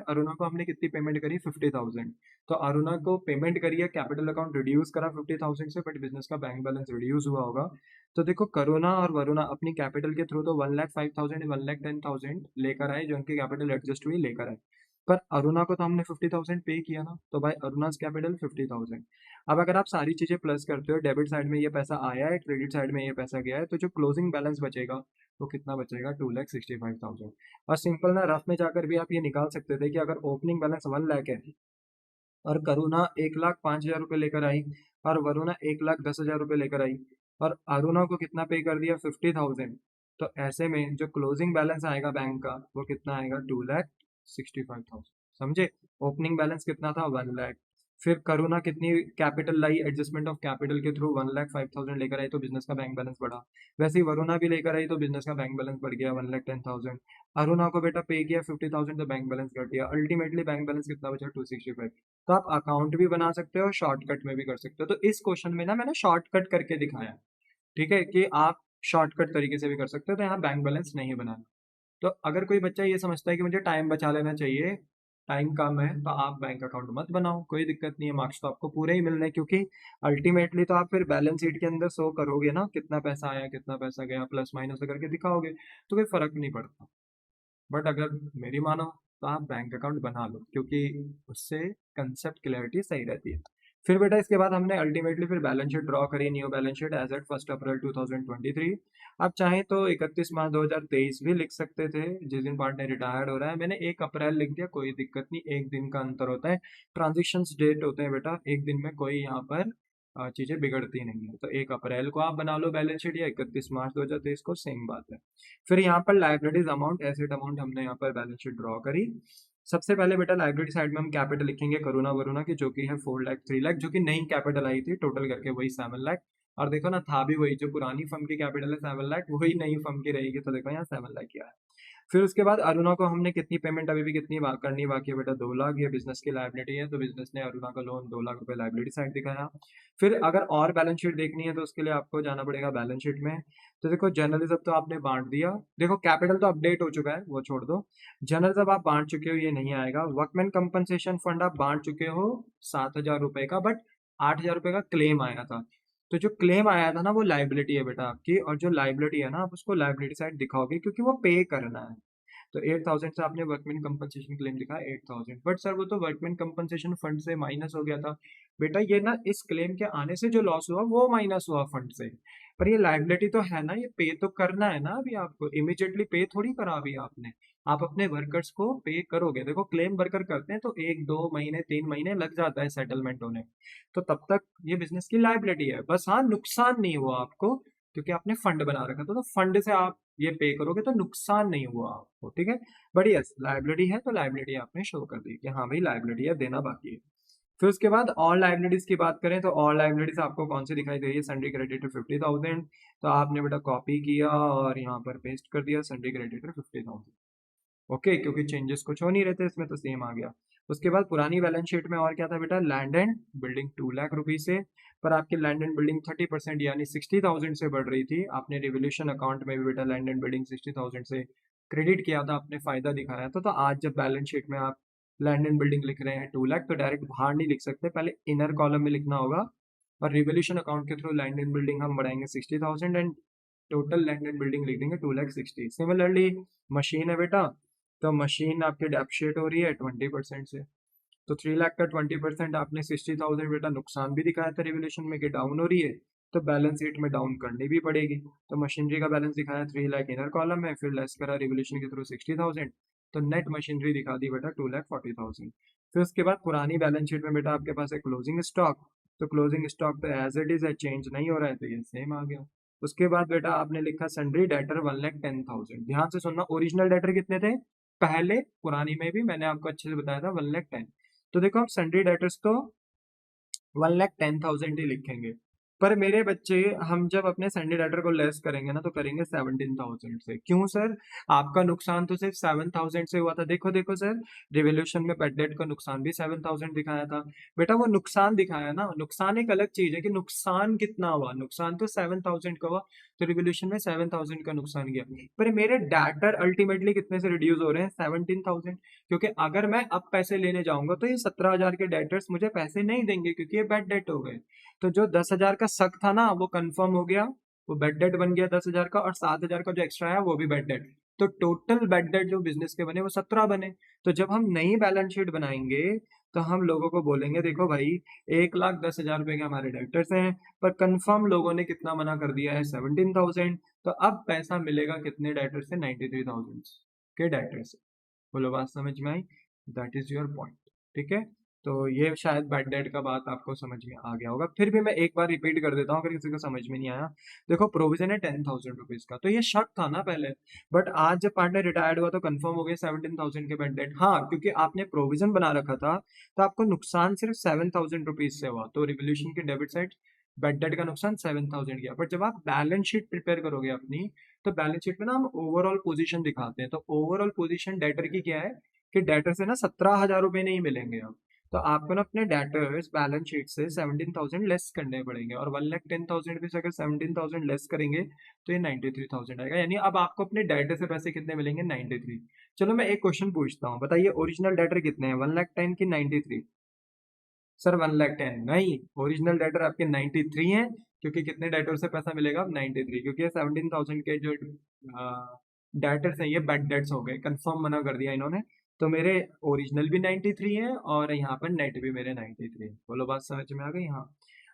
अरुणा को हमने कितनी पेमेंट करी 50,000। तो अरुणा को पेमेंट करी है, कैपिटल अकाउंट रिड्यूस करा 50,000 से, बट बिजनेस का बैंक बैलेंस रिड्यूस हुआ होगा। तो देखो करुणा और वरुणा अपनी कैपिटल के थ्रू तो 1,05,000 1,10,000 लेकर आए, जो उनकी कैपिटल एडजस्ट हुई लेकर आए। पर अरुणा को तो हमने 50,000 पे किया ना, तो भाई अरुणा's कैपिटल 50,000। अब अगर आप सारी चीजें प्लस करते हो, डेबिट साइड में ये पैसा आया है, क्रेडिट साइड में ये पैसा गया है, तो जो क्लोजिंग बैलेंस बचेगा वो कितना बचेगा 2,65,000। और सिंपल ना रफ में जाकर भी आप ये निकाल सकते थे कि अगर ओपनिंग बैलेंस 1 लाख है और करुणा 1,05,000 रुपये लेकर आई और वरुणा 1,10,000 रुपये लेकर आई और अरुणा को कितना पे कर दिया 50,000, तो ऐसे में जो क्लोजिंग बैलेंस आएगा बैंक का वो कितना आएगा 2,65,000। समझे, ओपनिंग बैलेंस कितना था 1 लाख, फिर करुणा कितनी capital lie adjustment of capital के थ्रू 1,05,000 लेकर आई तो बिजनेस का बैंक बैलेंस बढ़ा। वैसे ही वरुणा भी लेकर आई तो बिजनेस का बैंक बैलेंस बढ़ गया 1,10,000। अरुणा को बेटा पे किया 50,000 तो बैंक बैलेंस घट गया। अल्टीमेटली बैंक बैलेंस कितना बचा 265। तो आप अकाउंट भी बना सकते हो, शॉर्टकट में भी कर सकते हो। तो इस क्वेश्चन में ना मैंने शॉर्टकट करके दिखाया, ठीक है, कि आप शॉर्टकट तरीके से भी कर सकते हो। तो यहाँ बैंक बैलेंस नहीं बनाना। तो अगर कोई बच्चा ये समझता है कि मुझे टाइम बचा लेना चाहिए, टाइम कम है, तो आप बैंक अकाउंट मत बनाओ, कोई दिक्कत नहीं है, मार्क्स तो आपको पूरे ही मिलने हैं, क्योंकि अल्टीमेटली तो आप फिर बैलेंस शीट के अंदर शो करोगे ना कितना पैसा आया कितना पैसा गया, प्लस माइनस करके दिखाओगे, तो कोई फर्क नहीं पड़ता। बट अगर मेरी मानो तो आप बैंक अकाउंट बना लो, क्योंकि उससे कंसेप्ट क्लैरिटी सही रहती है। फिर बेटा इसके बाद हमने अल्टीमेटली फिर बैलेंस शीट ड्रॉ करी, new balance sheet as at 1 April 2023। आप चाहें तो 31 मार्च 2023 भी लिख सकते थे, जिस दिन पार्टनर रिटायर्ड हो रहा है। मैंने 1 अप्रैल लिख दिया, कोई दिक्कत नहीं, एक दिन का अंतर होता है, ट्रांजिशन डेट होते हैं बेटा, एक दिन में कोई यहाँ पर चीजें बिगड़ती नहीं है। तो 1 अप्रैल को आप बना लो बैलेंस शीट, या 31 मार्च 2023 को, सेम बात है। फिर यहाँ पर लाइबिलिटीज अमाउंट, एसेट अमाउंट हमने यहाँ पर बैलेंस शीट ड्रॉ करी। सबसे पहले बेटा लाइबिलिटी साइड में हम कैपिटल लिखेंगे करुणा वरुणा की, जो कि है 4 लाख 3 लाख, जो कि नई कैपिटल आई थी, टोटल करके वही 7 लाख। और देखो ना, था भी वही, जो पुरानी फर्म की कैपिटल है 7 लाख, वही नई फर्म की रहेगी, तो देखो यहाँ 7 लाख किया है। फिर उसके बाद अरुणा को हमने कितनी पेमेंट अभी भी कितनी करनी बाकी है बेटा, 2 लाख। ये बिजनेस की लाइबिलिटी है, तो बिजनेस ने अरुणा का लोन 2 लाख रुपए लाइबिलिटी साइड दिखाया। फिर अगर और बैलेंस शीट देखनी है तो उसके लिए आपको जाना पड़ेगा बैलेंस शीट में। तो देखो जर्नलिज्म तो आपने बांट दिया, देखो कैपिटल तो अपडेट हो चुका है, वो छोड़ दो। जर्नलिज्म आप बांट चुके हो, ये नहीं आएगा। वर्कमैन कंपनसेशन फंड आप बांट चुके हो 7,000 रुपए का, बट 8,000 रुपए का क्लेम आया था। तो जो क्लेम आया था ना, वो लाइबिलिटी है बेटा आपकी, और जो लाइबिलिटी है ना, आप उसको लाइबिलिटी साइड दिखाओगे, क्योंकि वो पे करना है। तो 8,000 से आपने वर्कमैन कंपनसेशन क्लेम दिखाया 8,000, बट सर वो तो वर्कमैन कंपनसेशन फंड से माइनस हो गया था। बेटा ये ना, इस क्लेम के आने से जो लॉस हुआ वो माइनस हुआ फंड से, पर ये लाइबिलिटी तो है ना, ये पे तो करना है ना। अभी आपको इमीडिएटली पे थोड़ी करा अभी आपने, आप अपने वर्कर्स को पे करोगे। देखो क्लेम वर्कर करते हैं तो 1 2 महीने 3 महीने लग जाता है सेटलमेंट होने, तो तब तक ये बिजनेस की लाइबिलिटी है। बस हाँ, नुकसान नहीं हुआ आपको, क्योंकि आपने फंड बना रखा था, तो फंड से आप ये पे करोगे तो नुकसान नहीं हुआ आपको, ठीक है। बट यस, लाइबिलिटी है तो लाइबिलिटी आपने शो कर दी कि हाँ भाई लाइबिलिटी है, देना बाकी है। फिर उसके बाद ऑल लाइबिलिटीज की बात करें तो ऑल लाइबिलिटीज आपको कौन सी दिखाई दे रही है, सन्डी क्रेडिटर 50,000। तो आपने बेटा कॉपी किया और यहाँ पर पेस्ट कर दिया सन्डी क्रेडिटर 50,000, ओके, क्योंकि चेंजेस कुछ हो नहीं रहे थे इसमें, तो सेम आ गया। उसके बाद पुरानी बैलेंस शीट में और क्या था बेटा, land and building 2 lakh rupees से, पर आपकी लैंड एंड बिल्डिंग 30% यानी 60,000 से बढ़ रही थी। आपने रिवोल्यूशन अकाउंट में भी बेटा लैंड एंड बिल्डिंग 60,000 से क्रेडिट किया था, आपने फायदा दिखाया था। तो आज जब बैलेंस शीट में आप लैंड एंड बिल्डिंग लिख रहे हैं 2 लाख, तो डायरेक्ट बाहर नहीं लिख सकते, पहले इनर कॉलम में लिखना होगा। और रिवोल्यूशन अकाउंट के थ्रू लैंड एंड बिल्डिंग हम बढ़ाएंगे 60,000 and total land and building लिख देंगे 2,60,000। सिमिलरली मशीन है बेटा, तो मशीन आपकी डेप्रिशिएट हो रही है 20% से, तो 3 लाख का 20% आपने 60,000 बेटा नुकसान भी दिखाया था रिवोल्यूशन में कि डाउन हो रही है, तो बैलेंस शीट में डाउन करनी भी पड़ेगी। तो मशीनरी का बैलेंस दिखाया 3 लाख इनर कॉलम में, फिर लेस करा रिवोल्यूशन के थ्रू 60,000, तो नेट मशीनरी दिखा दी बेटा 2,40,000। फिर उसके बाद पुरानी बैलेंस शीट में बेटा आपके पास है क्लोजिंग स्टॉक, तो क्लोजिंग स्टॉक तो एज इट इज है, चेंज नहीं हो रहा है, तो ये सेम आ गया। उसके बाद बेटा आपने लिखा सन्ड्री डेटर 1,10,000। ध्यान से सुनना, ओरिजिनल डेटर कितने थे पहले, पुरानी में भी मैंने आपको अच्छे से बताया था 1,10,000। तो देखो, हम सन्ड्री डेटर्स तो 1,10,000 ही लिखेंगे, पर मेरे बच्चे, हम जब अपने सन्डे डेटर को लेस करेंगे ना, तो करेंगे 17,000 से। क्यों सर, आपका नुकसान तो सिर्फ 7,000 से हुआ था। देखो देखो सर, रिवोल्यूशन में बेड डेट का नुकसान भी 7,000 दिखाया था। बेटा वो नुकसान दिखाया ना, नुकसान एक अलग चीज है कि नुकसान कितना हुआ, नुकसान तो 7,000 का हुआ, तो रिवोल्यूशन में 7,000 का नुकसान गया। पर मेरे डेटर अल्टीमेटली कितने से रिड्यूस हो रहे हैं, 17,000, क्योंकि अगर मैं अब पैसे लेने जाऊंगा तो ये 17,000 के डेटर्स मुझे पैसे नहीं देंगे, क्योंकि ये बेड डेट हो गए। तो जो 10,000 का शक था ना, वो कंफर्म हो गया, वो बेड डेट बन गया 10,000 का, और 7,000 का जो एक्स्ट्रा है वो भी बेड डेट। तो टोटल बेड डेट जो बिजनेस के बने वो 17 बने। तो जब हम नई बैलेंस शीट बनाएंगे तो हम लोगों को बोलेंगे देखो भाई, 1,10,000 रुपए के हमारे डेटर्स हैं, पर कंफर्म लोगों ने कितना मना कर दिया है, 17,000। तो अब पैसा मिलेगा कितने डेटर से, 93,000 के डेटर से। बोलो बात समझ में आई, दैट इज योर पॉइंट, ठीक है। तो ये शायद बैड डेट का बात आपको समझ में आ गया होगा। फिर भी मैं एक बार रिपीट कर देता हूँ अगर किसी को समझ में नहीं आया। देखो प्रोविजन है 10,000 रुपीज का, तो ये शक था ना पहले, बट आज जब पार्टनर रिटायर्ड हुआ तो कंफर्म हो गया 17,000 के बैड डेट। हाँ, क्योंकि आपने प्रोविजन बना रखा था तो आपको नुकसान सिर्फ 7,000 रुपीज से हुआ, तो रिवोल्यूशन की डेबिट साइड बैड डेट का नुकसान 7,000 गया। बट जब आप बैलेंस शीट प्रिपेयर करोगे अपनी, तो बैलेंस शीट में ना हम ओवरऑल पोजीशन दिखाते हैं, तो ओवरऑल पोजीशन डेटर की क्या है कि डेटर से ना 17,000 रुपये नहीं मिलेंगे अब, तो आपको ना अपने डेटर्स बैलेंस शीट से 17,000 लेस करने पड़ेंगे, और 1,10,000 रुपीज अगर 17,000 लेस करेंगे तो ये 93,000 आएगा। यानी अब आपको अपने डेटर से पैसे कितने मिलेंगे? 93। चलो मैं एक क्वेश्चन पूछता हूँ, बताइए ओरिजिनल डेटर कितने हैं, 1,10,000 की 93? सर 1,10,000 नहीं, ओरिजिनल डेटर आपके 93 हैं, क्योंकि कितने डेटर से पैसा मिलेगा? अब 93, क्योंकि ये 17,000 के जो डेटर्स हैं ये बैड डेट्स हो गए, कंफर्म मना कर दिया इन्होंने। तो मेरे ओरिजिनल भी 93 है और यहाँ पर नेट भी मेरे 93 है। बोलो बात समझ में आ गई? हाँ।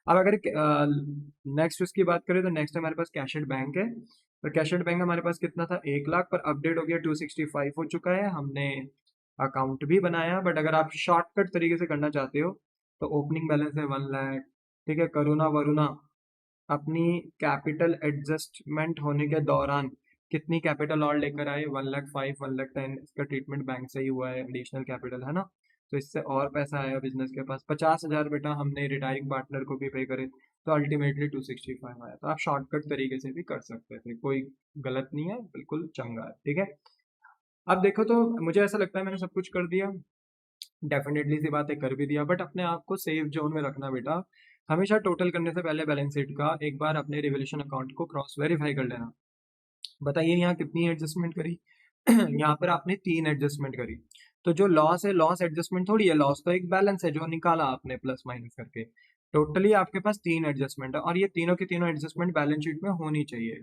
अब अगर नेक्स्ट उसकी बात करें तो नेक्स्ट हमारे पास कैशेड बैंक है। तो कैशेड बैंक हमारे पास कितना था? 1,00,000, पर अपडेट हो गया 265 हो चुका है। हमने अकाउंट भी बनाया, बट अगर आप शॉर्टकट तरीके से करना चाहते हो तो ओपनिंग बैलेंस है 1,00,000। ठीक है, करुणा वरुणा अपनी कैपिटल एडजस्टमेंट होने के दौरान कितनी कैपिटल और लेकर आए? 1,05,000, 1,10,000। इसका ट्रीटमेंट बैंक से ही हुआ है, एडिशनल कैपिटल है ना, तो इससे और पैसा आया बिजनेस के पास। 50,000 बेटा हमने रिटायरिंग पार्टनर को भी पे करे, तो अल्टीमेटली 265 आया। तो आप शॉर्टकट तरीके से भी कर सकते थे, कोई गलत नहीं है, बिल्कुल चंगा है। ठीक है, अब देखो तो मुझे ऐसा लगता है मैंने सब कुछ कर दिया, डेफिनेटली सी बात है कर भी दिया, बट अपने आप को सेफ जोन में रखना बेटा। हमेशा टोटल करने से पहले बैलेंस शीट का एक बार अपने रिवोल्यूशन अकाउंट को क्रॉस वेरीफाई कर लेना। बताइए यहाँ कितनी एडजस्टमेंट करी? यहाँ पर आपने 3 एडजस्टमेंट करी। तो जो लॉस है, लॉस एडजस्टमेंट थोड़ी है, लॉस तो एक बैलेंस है जो निकाला आपने प्लस माइनस करके। टोटली आपके पास 3 एडजस्टमेंट है, और ये तीनों की तीनों एडजस्टमेंट बैलेंस शीट में होनी चाहिए,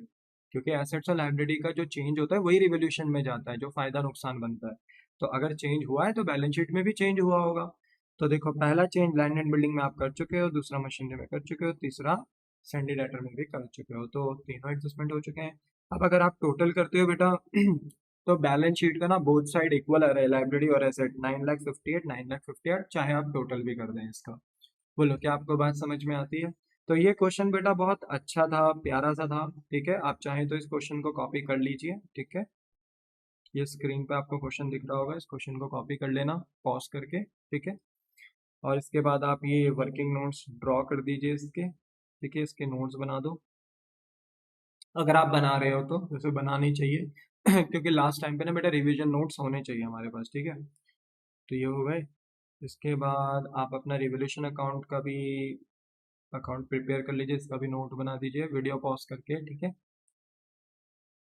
क्योंकि एसेट्स और लायबिलिटी का जो चेंज होता है वही रिवोल्यूशन में जाता है, जो फायदा नुकसान बनता है। तो अगर चेंज हुआ है तो बैलेंस शीट में भी चेंज हुआ होगा। तो देखो पहला चेंज लैंड एंड बिल्डिंग में आप कर चुके हो, दूसरा मशीनरी में कर चुके हो, तीसरा सैंडी लेटर में भी कर चुके हो, तो तीनों एडजस्टमेंट हो चुके हैं। अब अगर आप टोटल करते हो बेटा तो बैलेंस शीट का ना बोथ साइड इक्वल आ रहा है, लाइब्रेरी और एसेट 9,58,000, 9,58,000, चाहे आप टोटल भी कर दें इसका। बोलो क्या आपको बात समझ में आती है? तो ये क्वेश्चन बेटा बहुत अच्छा था, प्यारा सा था। ठीक है, आप चाहें तो इस क्वेश्चन को कॉपी कर लीजिए। ठीक है, ये स्क्रीन पे आपको क्वेश्चन दिख रहा होगा, इस क्वेश्चन को कॉपी कर लेना पॉज करके। ठीक है, और इसके बाद आप ये वर्किंग नोट्स ड्रॉ कर दीजिए इसके। ठीक है, इसके नोट्स बना दो अगर आप बना रहे हो तो, वैसे बनानी चाहिए क्योंकि लास्ट टाइम पे ना बेटा रिवीजन नोट्स होने चाहिए हमारे पास। ठीक है, तो ये हो गए। इसके बाद आप अपना रिवोल्यूशन अकाउंट का भी अकाउंट प्रिपेयर कर लीजिए, इसका भी नोट बना दीजिए वीडियो पॉज करके। ठीक है,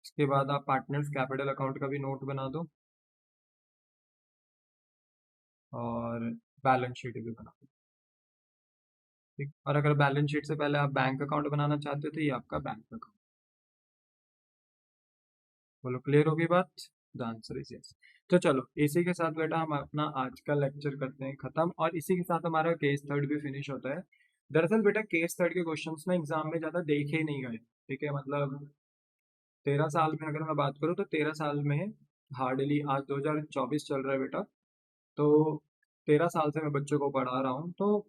इसके बाद आप पार्टनर्स कैपिटल अकाउंट का भी नोट बना दो, और बैलेंस शीट भी बना दो। ठीक, और अगर बैलेंस शीट से पहले आप बैंक अकाउंट बनाना चाहते हो तो ये आपका बैंक अकाउंट। बोलो क्लियर होगी बात? The answer is yes. तो चलो इसी के साथ बेटा हम अपना आज का लेक्चर करते हैं खत्म, और इसी के साथ हमारा केस थर्ड भी फिनिश होता है। दरअसल बेटा केस थर्ड के क्वेश्चंस ना एग्जाम में ज्यादा देखे ही नहीं गए। ठीक है, मतलब 13 साल में अगर मैं बात करूँ तो 13 साल में हार्डली, आज 2024 चल रहा है बेटा, तो 13 साल से मैं बच्चों को पढ़ा रहा हूँ, तो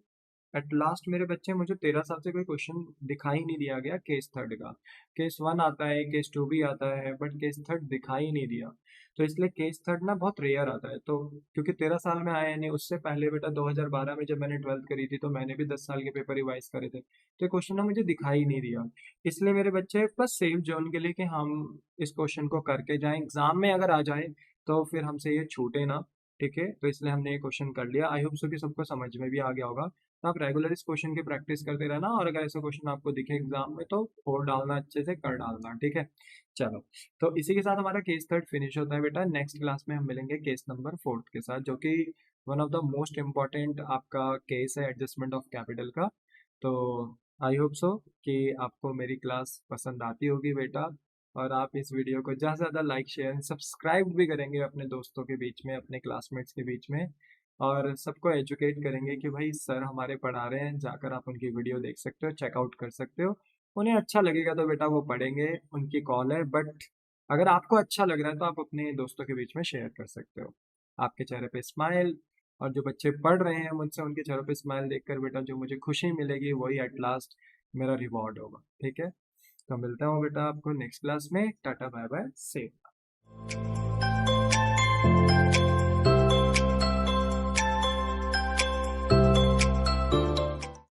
एट लास्ट मेरे बच्चे, मुझे 13 साल से कोई क्वेश्चन दिखाई नहीं दिया गया केस थर्ड का। केस वन आता है, केस टू भी आता है, बट केस थर्ड दिखाई नहीं दिया। तो इसलिए केस थर्ड ना बहुत रेयर आता है, तो क्योंकि 13 साल में आया नहीं, उससे पहले बेटा 2012 में जब मैंने 12th करी थी तो मैंने भी 10 साल के पेपर रिवाइज करे थे, तो क्वेश्चन ना मुझे दिखाई नहीं दिया। इसलिए मेरे बच्चे बस सेफ जोन के लिए कि हम इस क्वेश्चन को करके जाएं, एग्जाम में अगर आ जाए तो फिर हमसे ये छूटे ना। ठीक है, तो इसलिए हमने ये क्वेश्चन कर लिया। आई होप सो कि सबको समझ में भी आ गया होगा। तो आप रेगुलर इस क्वेश्चन की प्रैक्टिस करते रहना, और अगर ऐसा क्वेश्चन आपको दिखे एग्जाम में तो और डालना, अच्छे से कर डालना। ठीक है, चलो, तो इसी के साथ हमारा केस थर्ड फिनिश होता है बेटा। नेक्स्ट क्लास में हम मिलेंगे केस नंबर 4 के साथ, जो कि one of the most important आपका केस है, एडजस्टमेंट ऑफ कैपिटल का। तो आई होप सो कि आपको मेरी क्लास पसंद आती होगी बेटा, और आप इस वीडियो को ज़्यादा से ज़्यादा लाइक शेयर सब्सक्राइब भी करेंगे अपने दोस्तों के बीच में, अपने क्लासमेट्स के बीच में, और सबको एजुकेट करेंगे कि भाई सर हमारे पढ़ा रहे हैं, जाकर आप उनकी वीडियो देख सकते हो, चेकआउट कर सकते हो। उन्हें अच्छा लगेगा तो बेटा वो पढ़ेंगे, उनकी कॉल है, बट अगर आपको अच्छा लग रहा है तो आप अपने दोस्तों के बीच में शेयर कर सकते हो। आपके चेहरे पे स्माइल और जो बच्चे पढ़ रहे हैं मुझसे, उनके चेहरों पे स्माइल देखकर बेटा जो मुझे खुशी मिलेगी वही एट लास्ट मेरा रिवॉर्ड होगा। ठीक है, तो मिलता हूँ बेटा आपको नेक्स्ट क्लास में। टाटा बाय बाय, से